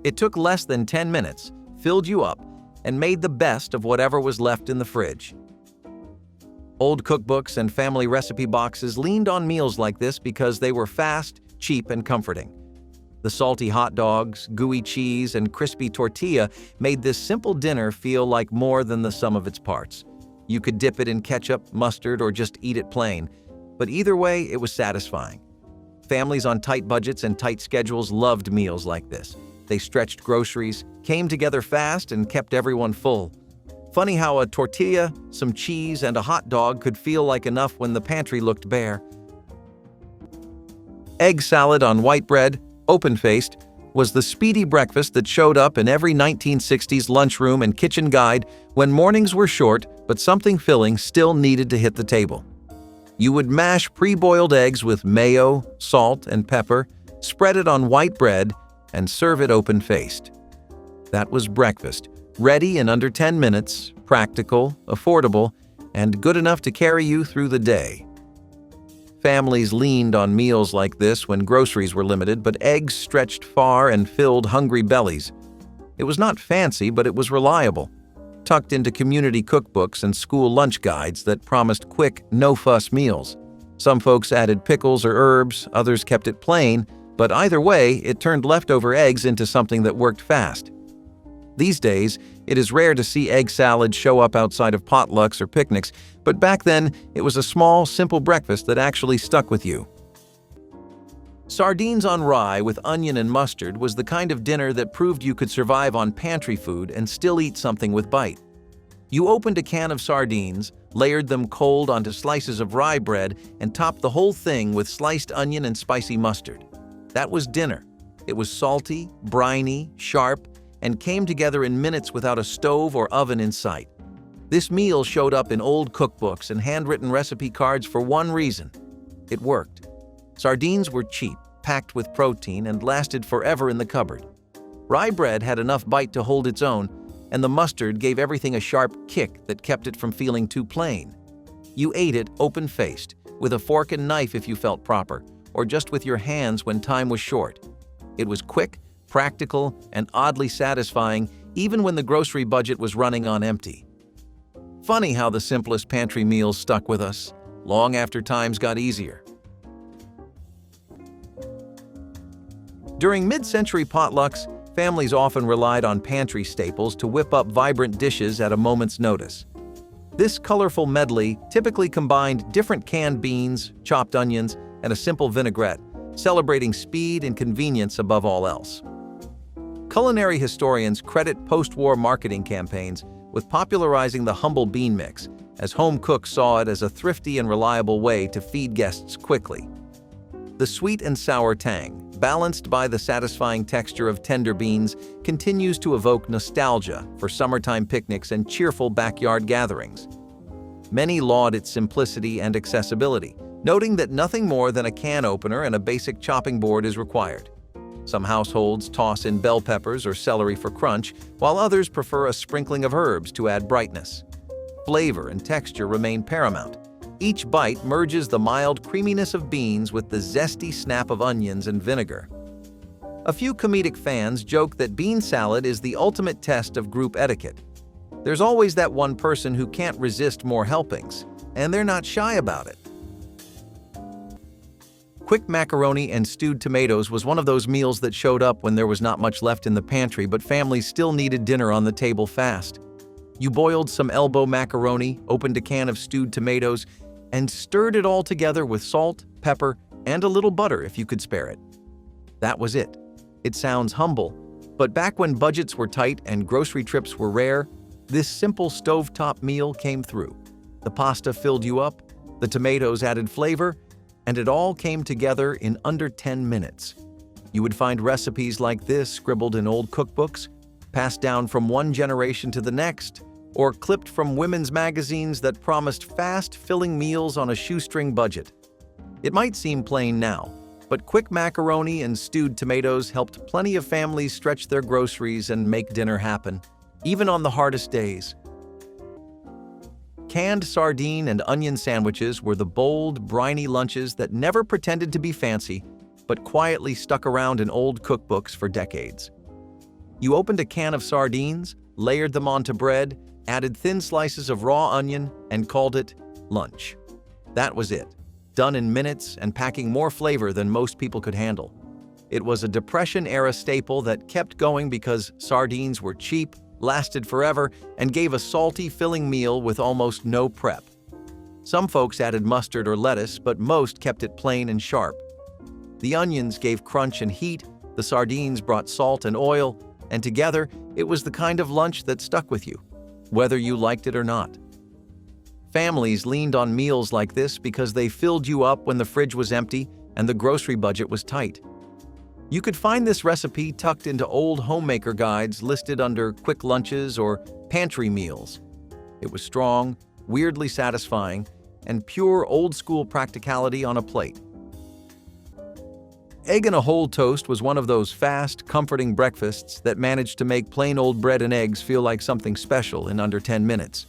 It took less than 10 minutes, filled you up, and made the best of whatever was left in the fridge. Old cookbooks and family recipe boxes leaned on meals like this because they were fast, cheap, and comforting. The salty hot dogs, gooey cheese, and crispy tortilla made this simple dinner feel like more than the sum of its parts. You could dip it in ketchup, mustard, or just eat it plain, but either way, it was satisfying. Families on tight budgets and tight schedules loved meals like this. They stretched groceries, came together fast, and kept everyone full. Funny how a tortilla, some cheese, and a hot dog could feel like enough when the pantry looked bare. Egg salad on white bread, open-faced, was the speedy breakfast that showed up in every 1960s lunchroom and kitchen guide when mornings were short but something filling still needed to hit the table. You would mash pre-boiled eggs with mayo, salt, and pepper, spread it on white bread, and serve it open-faced. That was breakfast, ready in under 10 minutes, practical, affordable, and good enough to carry you through the day. Families leaned on meals like this when groceries were limited, but eggs stretched far and filled hungry bellies. It was not fancy, but it was reliable, tucked into community cookbooks and school lunch guides that promised quick, no-fuss meals. Some folks added pickles or herbs, others kept it plain, but either way, it turned leftover eggs into something that worked fast. These days, it is rare to see egg salad show up outside of potlucks or picnics, but back then, it was a small, simple breakfast that actually stuck with you. Sardines on rye with onion and mustard was the kind of dinner that proved you could survive on pantry food and still eat something with bite. You opened a can of sardines, layered them cold onto slices of rye bread, and topped the whole thing with sliced onion and spicy mustard. That was dinner. It was salty, briny, sharp, and came together in minutes without a stove or oven in sight. This meal showed up in old cookbooks and handwritten recipe cards for one reason: it worked. Sardines were cheap, packed with protein, and lasted forever in the cupboard. Rye bread had enough bite to hold its own, and the mustard gave everything a sharp kick that kept it from feeling too plain. You ate it open-faced, with a fork and knife if you felt proper, or just with your hands when time was short. It was quick, practical, and oddly satisfying, even when the grocery budget was running on empty. Funny how the simplest pantry meals stuck with us, long after times got easier. During mid-century potlucks, families often relied on pantry staples to whip up vibrant dishes at a moment's notice. This colorful medley typically combined different canned beans, chopped onions, and a simple vinaigrette, celebrating speed and convenience above all else. Culinary historians credit post-war marketing campaigns with popularizing the humble bean mix, as home cooks saw it as a thrifty and reliable way to feed guests quickly. The sweet and sour tang, balanced by the satisfying texture of tender beans, continues to evoke nostalgia for summertime picnics and cheerful backyard gatherings. Many laud its simplicity and accessibility, noting that nothing more than a can opener and a basic chopping board is required. Some households toss in bell peppers or celery for crunch, while others prefer a sprinkling of herbs to add brightness. Flavor and texture remain paramount. Each bite merges the mild creaminess of beans with the zesty snap of onions and vinegar. A few comedic fans joke that bean salad is the ultimate test of group etiquette. There's always that one person who can't resist more helpings, and they're not shy about it. Quick macaroni and stewed tomatoes was one of those meals that showed up when there was not much left in the pantry, but families still needed dinner on the table fast. You boiled some elbow macaroni, opened a can of stewed tomatoes, and stirred it all together with salt, pepper, and a little butter if you could spare it. That was it. It sounds humble, but back when budgets were tight and grocery trips were rare, this simple stovetop meal came through. The pasta filled you up, the tomatoes added flavor, and it all came together in under 10 minutes. You would find recipes like this scribbled in old cookbooks, passed down from one generation to the next, or clipped from women's magazines that promised fast, filling meals on a shoestring budget. It might seem plain now, but quick macaroni and stewed tomatoes helped plenty of families stretch their groceries and make dinner happen, even on the hardest days. Canned sardine and onion sandwiches were the bold, briny lunches that never pretended to be fancy, but quietly stuck around in old cookbooks for decades. You opened a can of sardines, layered them onto bread, added thin slices of raw onion, and called it lunch. That was it, done in minutes and packing more flavor than most people could handle. It was a Depression-era staple that kept going because sardines were cheap, lasted forever, and gave a salty, filling meal with almost no prep. Some folks added mustard or lettuce, but most kept it plain and sharp. The onions gave crunch and heat, the sardines brought salt and oil, and together, it was the kind of lunch that stuck with you, whether you liked it or not. Families leaned on meals like this because they filled you up when the fridge was empty and the grocery budget was tight. You could find this recipe tucked into old homemaker guides listed under quick lunches or pantry meals. It was strong, weirdly satisfying, and pure old-school practicality on a plate. Egg in a whole toast was one of those fast, comforting breakfasts that managed to make plain old bread and eggs feel like something special in under 10 minutes.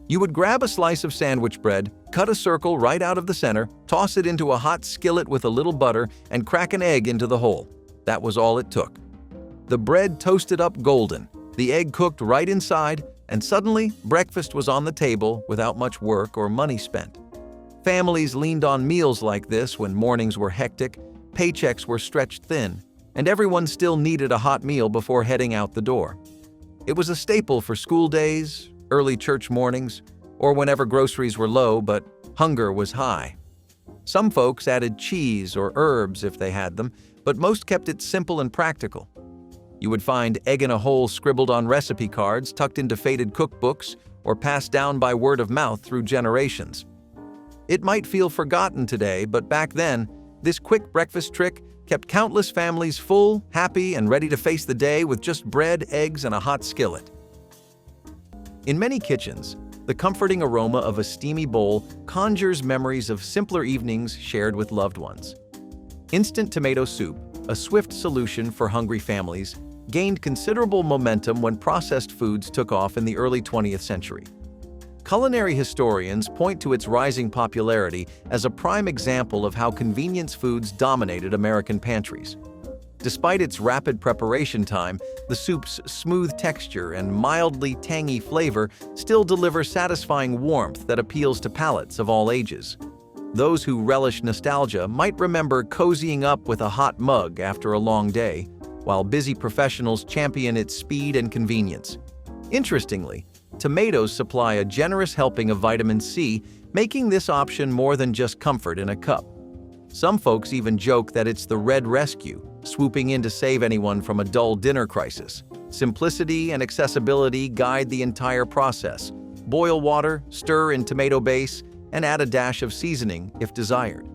You would grab a slice of sandwich bread, cut a circle right out of the center, toss it into a hot skillet with a little butter, and crack an egg into the hole. That was all it took. The bread toasted up golden, the egg cooked right inside, and suddenly breakfast was on the table without much work or money spent. Families leaned on meals like this when mornings were hectic, paychecks were stretched thin, and everyone still needed a hot meal before heading out the door. It was a staple for school days, early church mornings, or whenever groceries were low but hunger was high. Some folks added cheese or herbs if they had them, but most kept it simple and practical. You would find egg in a hole scribbled on recipe cards tucked into faded cookbooks or passed down by word of mouth through generations. It might feel forgotten today, but back then, this quick breakfast trick kept countless families full, happy, and ready to face the day with just bread, eggs, and a hot skillet. In many kitchens, the comforting aroma of a steamy bowl conjures memories of simpler evenings shared with loved ones. Instant tomato soup, a swift solution for hungry families, gained considerable momentum when processed foods took off in the early 20th century. Culinary historians point to its rising popularity as a prime example of how convenience foods dominated American pantries. Despite its rapid preparation time, the soup's smooth texture and mildly tangy flavor still deliver satisfying warmth that appeals to palates of all ages. Those who relish nostalgia might remember cozying up with a hot mug after a long day, while busy professionals champion its speed and convenience. Interestingly, tomatoes supply a generous helping of vitamin C, making this option more than just comfort in a cup. Some folks even joke that it's the Red Rescue, swooping in to save anyone from a dull dinner crisis. Simplicity and accessibility guide the entire process. Boil water, stir in tomato base, and add a dash of seasoning if desired.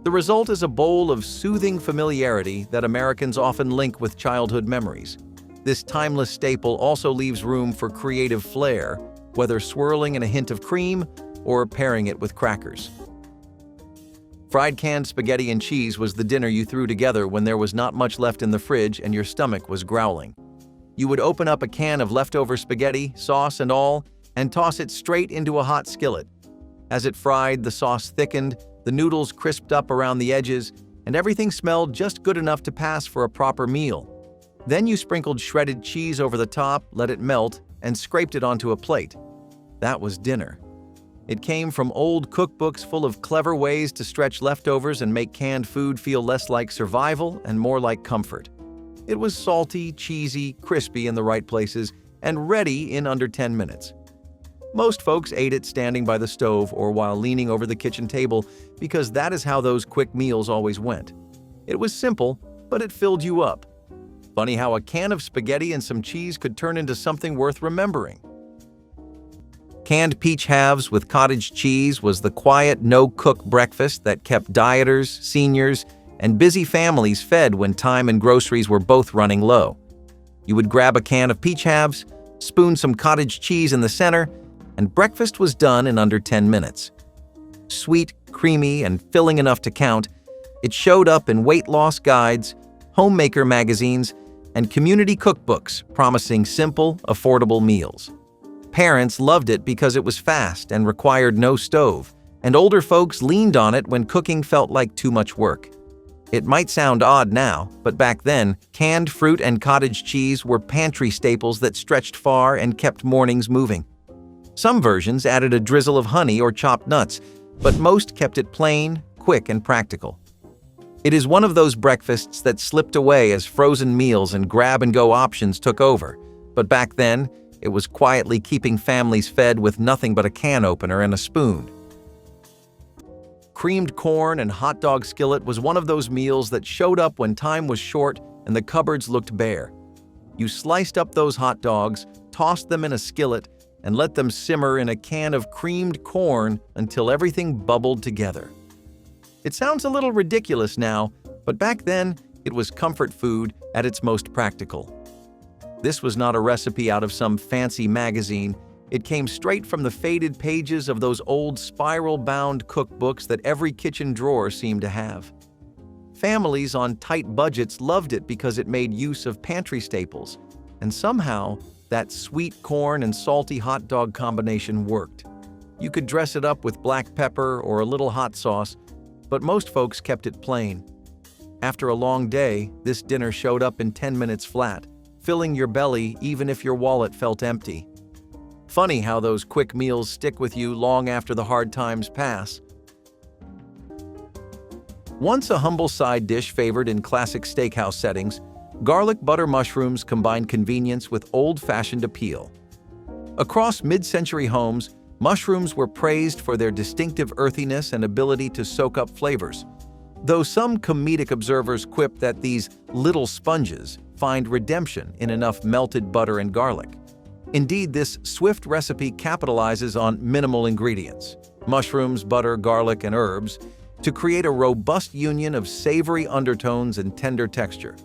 The result is a bowl of soothing familiarity that Americans often link with childhood memories. This timeless staple also leaves room for creative flair, whether swirling in a hint of cream or pairing it with crackers. Fried canned spaghetti and cheese was the dinner you threw together when there was not much left in the fridge and your stomach was growling. You would open up a can of leftover spaghetti, sauce and all, and toss it straight into a hot skillet. As it fried, the sauce thickened, the noodles crisped up around the edges, and everything smelled just good enough to pass for a proper meal. Then you sprinkled shredded cheese over the top, let it melt, and scraped it onto a plate. That was dinner. It came from old cookbooks full of clever ways to stretch leftovers and make canned food feel less like survival and more like comfort. It was salty, cheesy, crispy in the right places, and ready in under 10 minutes. Most folks ate it standing by the stove or while leaning over the kitchen table because that is how those quick meals always went. It was simple, but it filled you up. Funny how a can of spaghetti and some cheese could turn into something worth remembering. Canned peach halves with cottage cheese was the quiet, no-cook breakfast that kept dieters, seniors, and busy families fed when time and groceries were both running low. You would grab a can of peach halves, spoon some cottage cheese in the center, and breakfast was done in under 10 minutes. Sweet, creamy, and filling enough to count, it showed up in weight loss guides, homemaker magazines, and community cookbooks promising simple, affordable meals. Parents loved it because it was fast and required no stove, and older folks leaned on it when cooking felt like too much work. It might sound odd now, but back then, canned fruit and cottage cheese were pantry staples that stretched far and kept mornings moving. Some versions added a drizzle of honey or chopped nuts, but most kept it plain, quick, and practical. It is one of those breakfasts that slipped away as frozen meals and grab-and-go options took over, but back then, it was quietly keeping families fed with nothing but a can opener and a spoon. Creamed corn and hot dog skillet was one of those meals that showed up when time was short and the cupboards looked bare. You sliced up those hot dogs, tossed them in a skillet, and let them simmer in a can of creamed corn until everything bubbled together. It sounds a little ridiculous now, but back then, it was comfort food at its most practical. This was not a recipe out of some fancy magazine. It came straight from the faded pages of those old spiral-bound cookbooks that every kitchen drawer seemed to have. Families on tight budgets loved it because it made use of pantry staples, and somehow, that sweet corn and salty hot dog combination worked. You could dress it up with black pepper or a little hot sauce, but most folks kept it plain. After a long day, this dinner showed up in 10 minutes flat, filling your belly even if your wallet felt empty. Funny how those quick meals stick with you long after the hard times pass. Once a humble side dish favored in classic steakhouse settings, garlic butter mushrooms combined convenience with old-fashioned appeal. Across mid-century homes, mushrooms were praised for their distinctive earthiness and ability to soak up flavors, though some comedic observers quip that these little sponges find redemption in enough melted butter and garlic. Indeed, this swift recipe capitalizes on minimal ingredients, mushrooms, butter, garlic, and herbs, to create a robust union of savory undertones and tender texture.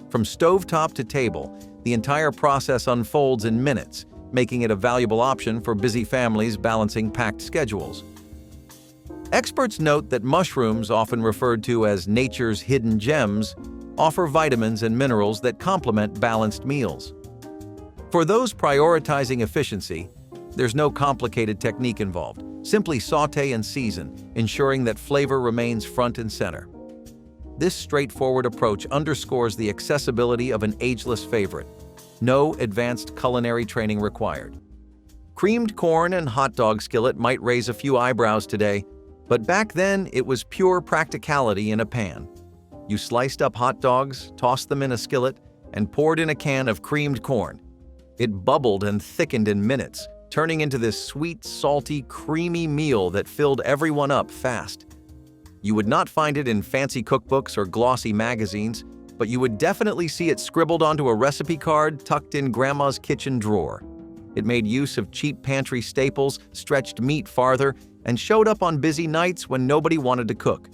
From stovetop to table, the entire process unfolds in minutes, making it a valuable option for busy families balancing packed schedules. Experts note that mushrooms, often referred to as nature's hidden gems, offer vitamins and minerals that complement balanced meals. For those prioritizing efficiency, there's no complicated technique involved. Simply saute and season, ensuring that flavor remains front and center. This straightforward approach underscores the accessibility of an ageless favorite. No advanced culinary training required. Creamed corn and hot dog skillet might raise a few eyebrows today, but back then it was pure practicality in a pan. You sliced up hot dogs, tossed them in a skillet, and poured in a can of creamed corn. It bubbled and thickened in minutes, turning into this sweet, salty, creamy meal that filled everyone up fast. You would not find it in fancy cookbooks or glossy magazines, but you would definitely see it scribbled onto a recipe card tucked in Grandma's kitchen drawer. It made use of cheap pantry staples, stretched meat farther, and showed up on busy nights when nobody wanted to cook.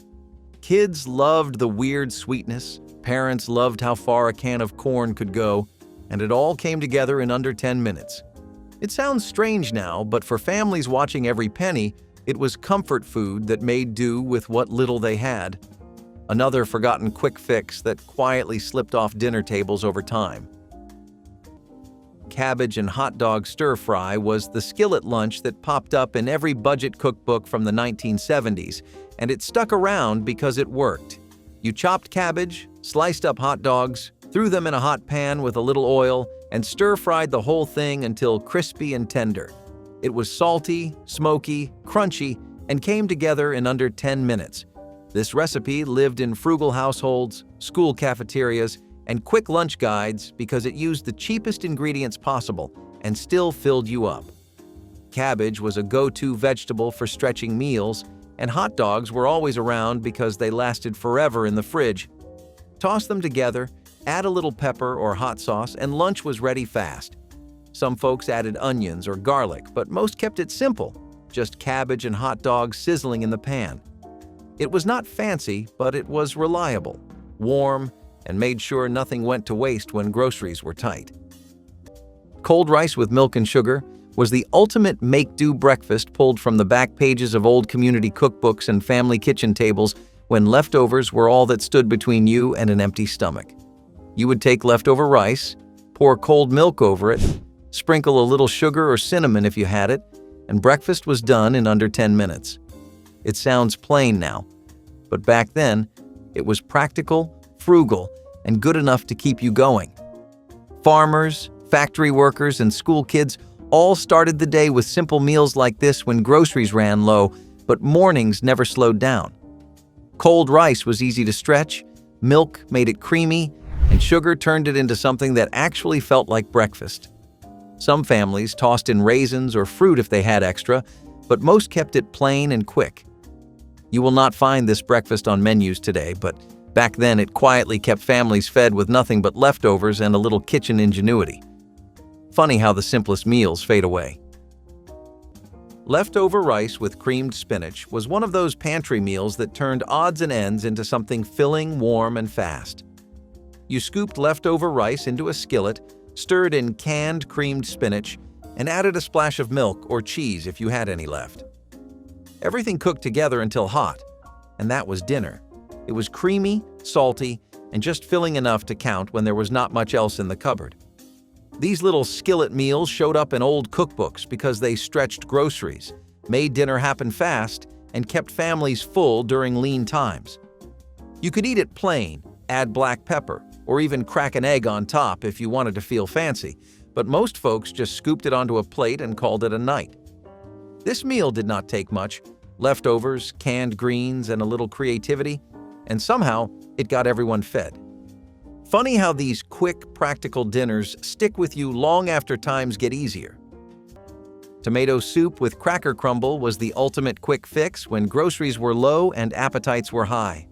Kids loved the weird sweetness, parents loved how far a can of corn could go, and it all came together in under 10 minutes. It sounds strange now, but for families watching every penny, it was comfort food that made do with what little they had. Another forgotten quick fix that quietly slipped off dinner tables over time. Cabbage and hot dog stir-fry was the skillet lunch that popped up in every budget cookbook from the 1970s, and it stuck around because it worked. You chopped cabbage, sliced up hot dogs, threw them in a hot pan with a little oil, and stir-fried the whole thing until crispy and tender. It was salty, smoky, crunchy, and came together in under 10 minutes. This recipe lived in frugal households, school cafeterias, and quick lunch guides because it used the cheapest ingredients possible and still filled you up. Cabbage was a go-to vegetable for stretching meals, and hot dogs were always around because they lasted forever in the fridge. Toss them together, add a little pepper or hot sauce, and lunch was ready fast. Some folks added onions or garlic, but most kept it simple, just cabbage and hot dogs sizzling in the pan. It was not fancy, but it was reliable, warm, and made sure nothing went to waste when groceries were tight. Cold rice with milk and sugar was the ultimate make-do breakfast pulled from the back pages of old community cookbooks and family kitchen tables when leftovers were all that stood between you and an empty stomach. You would take leftover rice, pour cold milk over it, sprinkle a little sugar or cinnamon if you had it, and breakfast was done in under 10 minutes. It sounds plain now, but back then, it was practical, frugal, and good enough to keep you going. Farmers, factory workers, and school kids all started the day with simple meals like this when groceries ran low, but mornings never slowed down. Cold rice was easy to stretch, milk made it creamy, and sugar turned it into something that actually felt like breakfast. Some families tossed in raisins or fruit if they had extra, but most kept it plain and quick. You will not find this breakfast on menus today, but back then it quietly kept families fed with nothing but leftovers and a little kitchen ingenuity. Funny how the simplest meals fade away. Leftover rice with creamed spinach was one of those pantry meals that turned odds and ends into something filling, warm, and fast. You scooped leftover rice into a skillet, stirred in canned creamed spinach, and added a splash of milk or cheese if you had any left. Everything cooked together until hot, and that was dinner. It was creamy, salty, and just filling enough to count when there was not much else in the cupboard. These little skillet meals showed up in old cookbooks because they stretched groceries, made dinner happen fast, and kept families full during lean times. You could eat it plain, add black pepper, or even crack an egg on top if you wanted to feel fancy, but most folks just scooped it onto a plate and called it a night. This meal did not take much: leftovers, canned greens, and a little creativity, and somehow it got everyone fed. Funny how these quick, practical dinners stick with you long after times get easier. Tomato soup with cracker crumble was the ultimate quick fix when groceries were low and appetites were high.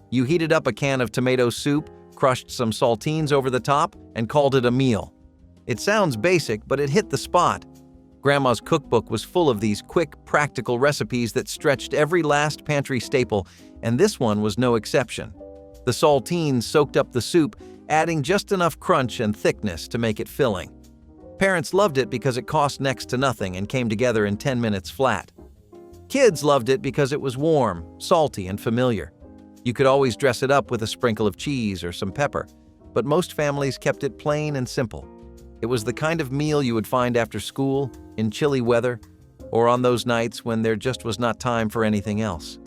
You heated up a can of tomato soup, crushed some saltines over the top, and called it a meal. It sounds basic, but it hit the spot. Grandma's cookbook was full of these quick, practical recipes that stretched every last pantry staple, and this one was no exception. The saltines soaked up the soup, adding just enough crunch and thickness to make it filling. Parents loved it because it cost next to nothing and came together in 10 minutes flat. Kids loved it because it was warm, salty, and familiar. You could always dress it up with a sprinkle of cheese or some pepper, but most families kept it plain and simple. It was the kind of meal you would find after school, in chilly weather, or on those nights when there just was not time for anything else.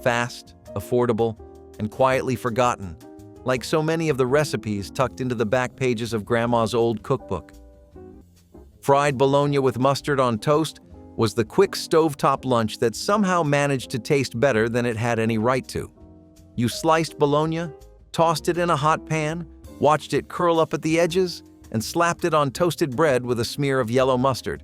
Fast, affordable, and quietly forgotten, like so many of the recipes tucked into the back pages of Grandma's old cookbook. Fried bologna with mustard on toast was the quick stovetop lunch that somehow managed to taste better than it had any right to. You sliced bologna, tossed it in a hot pan, watched it curl up at the edges, and slapped it on toasted bread with a smear of yellow mustard.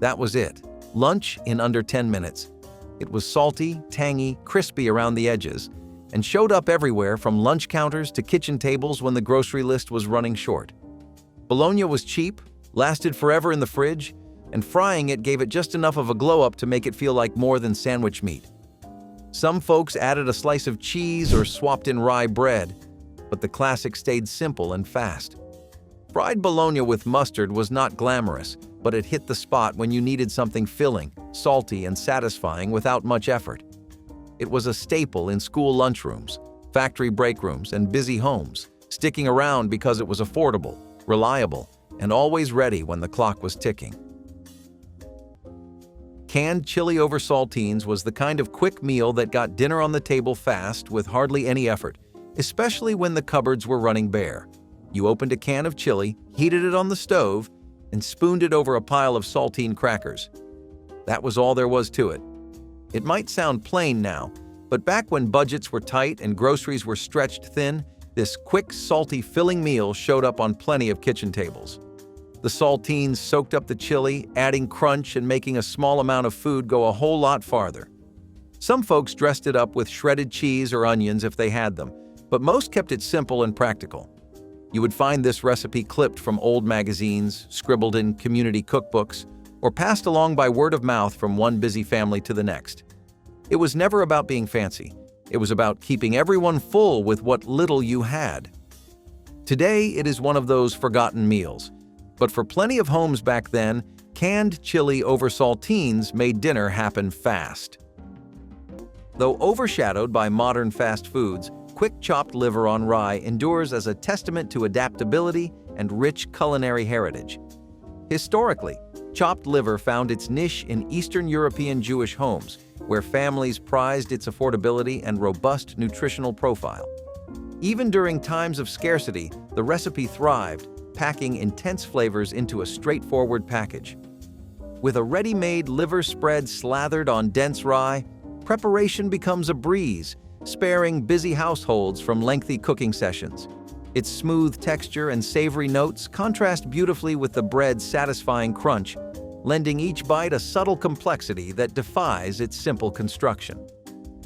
That was it. Lunch in under 10 minutes. It was salty, tangy, crispy around the edges, and showed up everywhere from lunch counters to kitchen tables when the grocery list was running short. Bologna was cheap, lasted forever in the fridge, and frying it gave it just enough of a glow-up to make it feel like more than sandwich meat. Some folks added a slice of cheese or swapped in rye bread, but the classic stayed simple and fast. Fried bologna with mustard was not glamorous, but it hit the spot when you needed something filling, salty, and satisfying without much effort. It was a staple in school lunchrooms, factory break rooms, and busy homes, sticking around because it was affordable, reliable, and always ready when the clock was ticking. Canned chili over saltines was the kind of quick meal that got dinner on the table fast with hardly any effort, especially when the cupboards were running bare. You opened a can of chili, heated it on the stove, and spooned it over a pile of saltine crackers. That was all there was to it. It might sound plain now, but back when budgets were tight and groceries were stretched thin, this quick, salty, filling meal showed up on plenty of kitchen tables. The saltines soaked up the chili, adding crunch and making a small amount of food go a whole lot farther. Some folks dressed it up with shredded cheese or onions if they had them, but most kept it simple and practical. You would find this recipe clipped from old magazines, scribbled in community cookbooks, or passed along by word of mouth from one busy family to the next. It was never about being fancy. It was about keeping everyone full with what little you had. Today, it is one of those forgotten meals, but for plenty of homes back then, canned chili over saltines made dinner happen fast. Though overshadowed by modern fast foods, quick chopped liver on rye endures as a testament to adaptability and rich culinary heritage. Historically, chopped liver found its niche in Eastern European Jewish homes, where families prized its affordability and robust nutritional profile. Even during times of scarcity, the recipe thrived, packing intense flavors into a straightforward package. With a ready-made liver spread slathered on dense rye, preparation becomes a breeze, sparing busy households from lengthy cooking sessions. Its smooth texture and savory notes contrast beautifully with the bread's satisfying crunch, lending each bite a subtle complexity that defies its simple construction.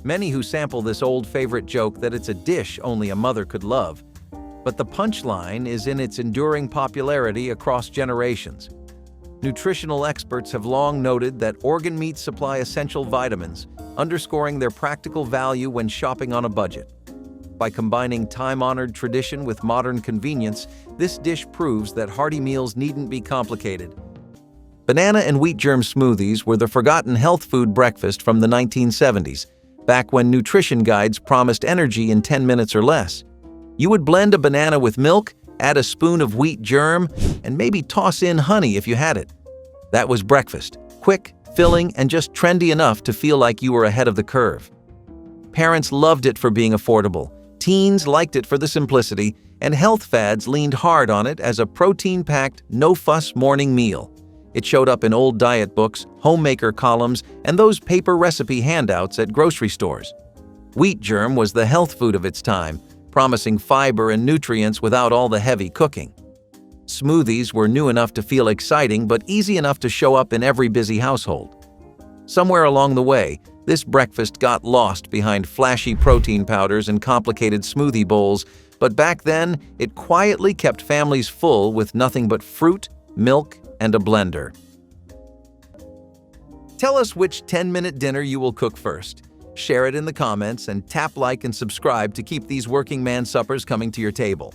Many who sample this old favorite joke that it's a dish only a mother could love, but the punchline is in its enduring popularity across generations. Nutritional experts have long noted that organ meats supply essential vitamins, underscoring their practical value when shopping on a budget. By combining time-honored tradition with modern convenience, this dish proves that hearty meals needn't be complicated. Banana and wheat germ smoothies were the forgotten health food breakfast from the 1970s, back when nutrition guides promised energy in 10 minutes or less. You would blend a banana with milk, add a spoon of wheat germ, and maybe toss in honey if you had it. That was breakfast, quick, filling, and just trendy enough to feel like you were ahead of the curve. Parents loved it for being affordable, teens liked it for the simplicity, and health fads leaned hard on it as a protein-packed, no-fuss morning meal. It showed up in old diet books, homemaker columns, and those paper recipe handouts at grocery stores. Wheat germ was the health food of its time, promising fiber and nutrients without all the heavy cooking. Smoothies were new enough to feel exciting but easy enough to show up in every busy household. Somewhere along the way, this breakfast got lost behind flashy protein powders and complicated smoothie bowls, but back then, it quietly kept families full with nothing but fruit, milk, and a blender. Tell us which 10-minute dinner you will cook first. Share it in the comments and tap like and subscribe to keep these working man suppers coming to your table.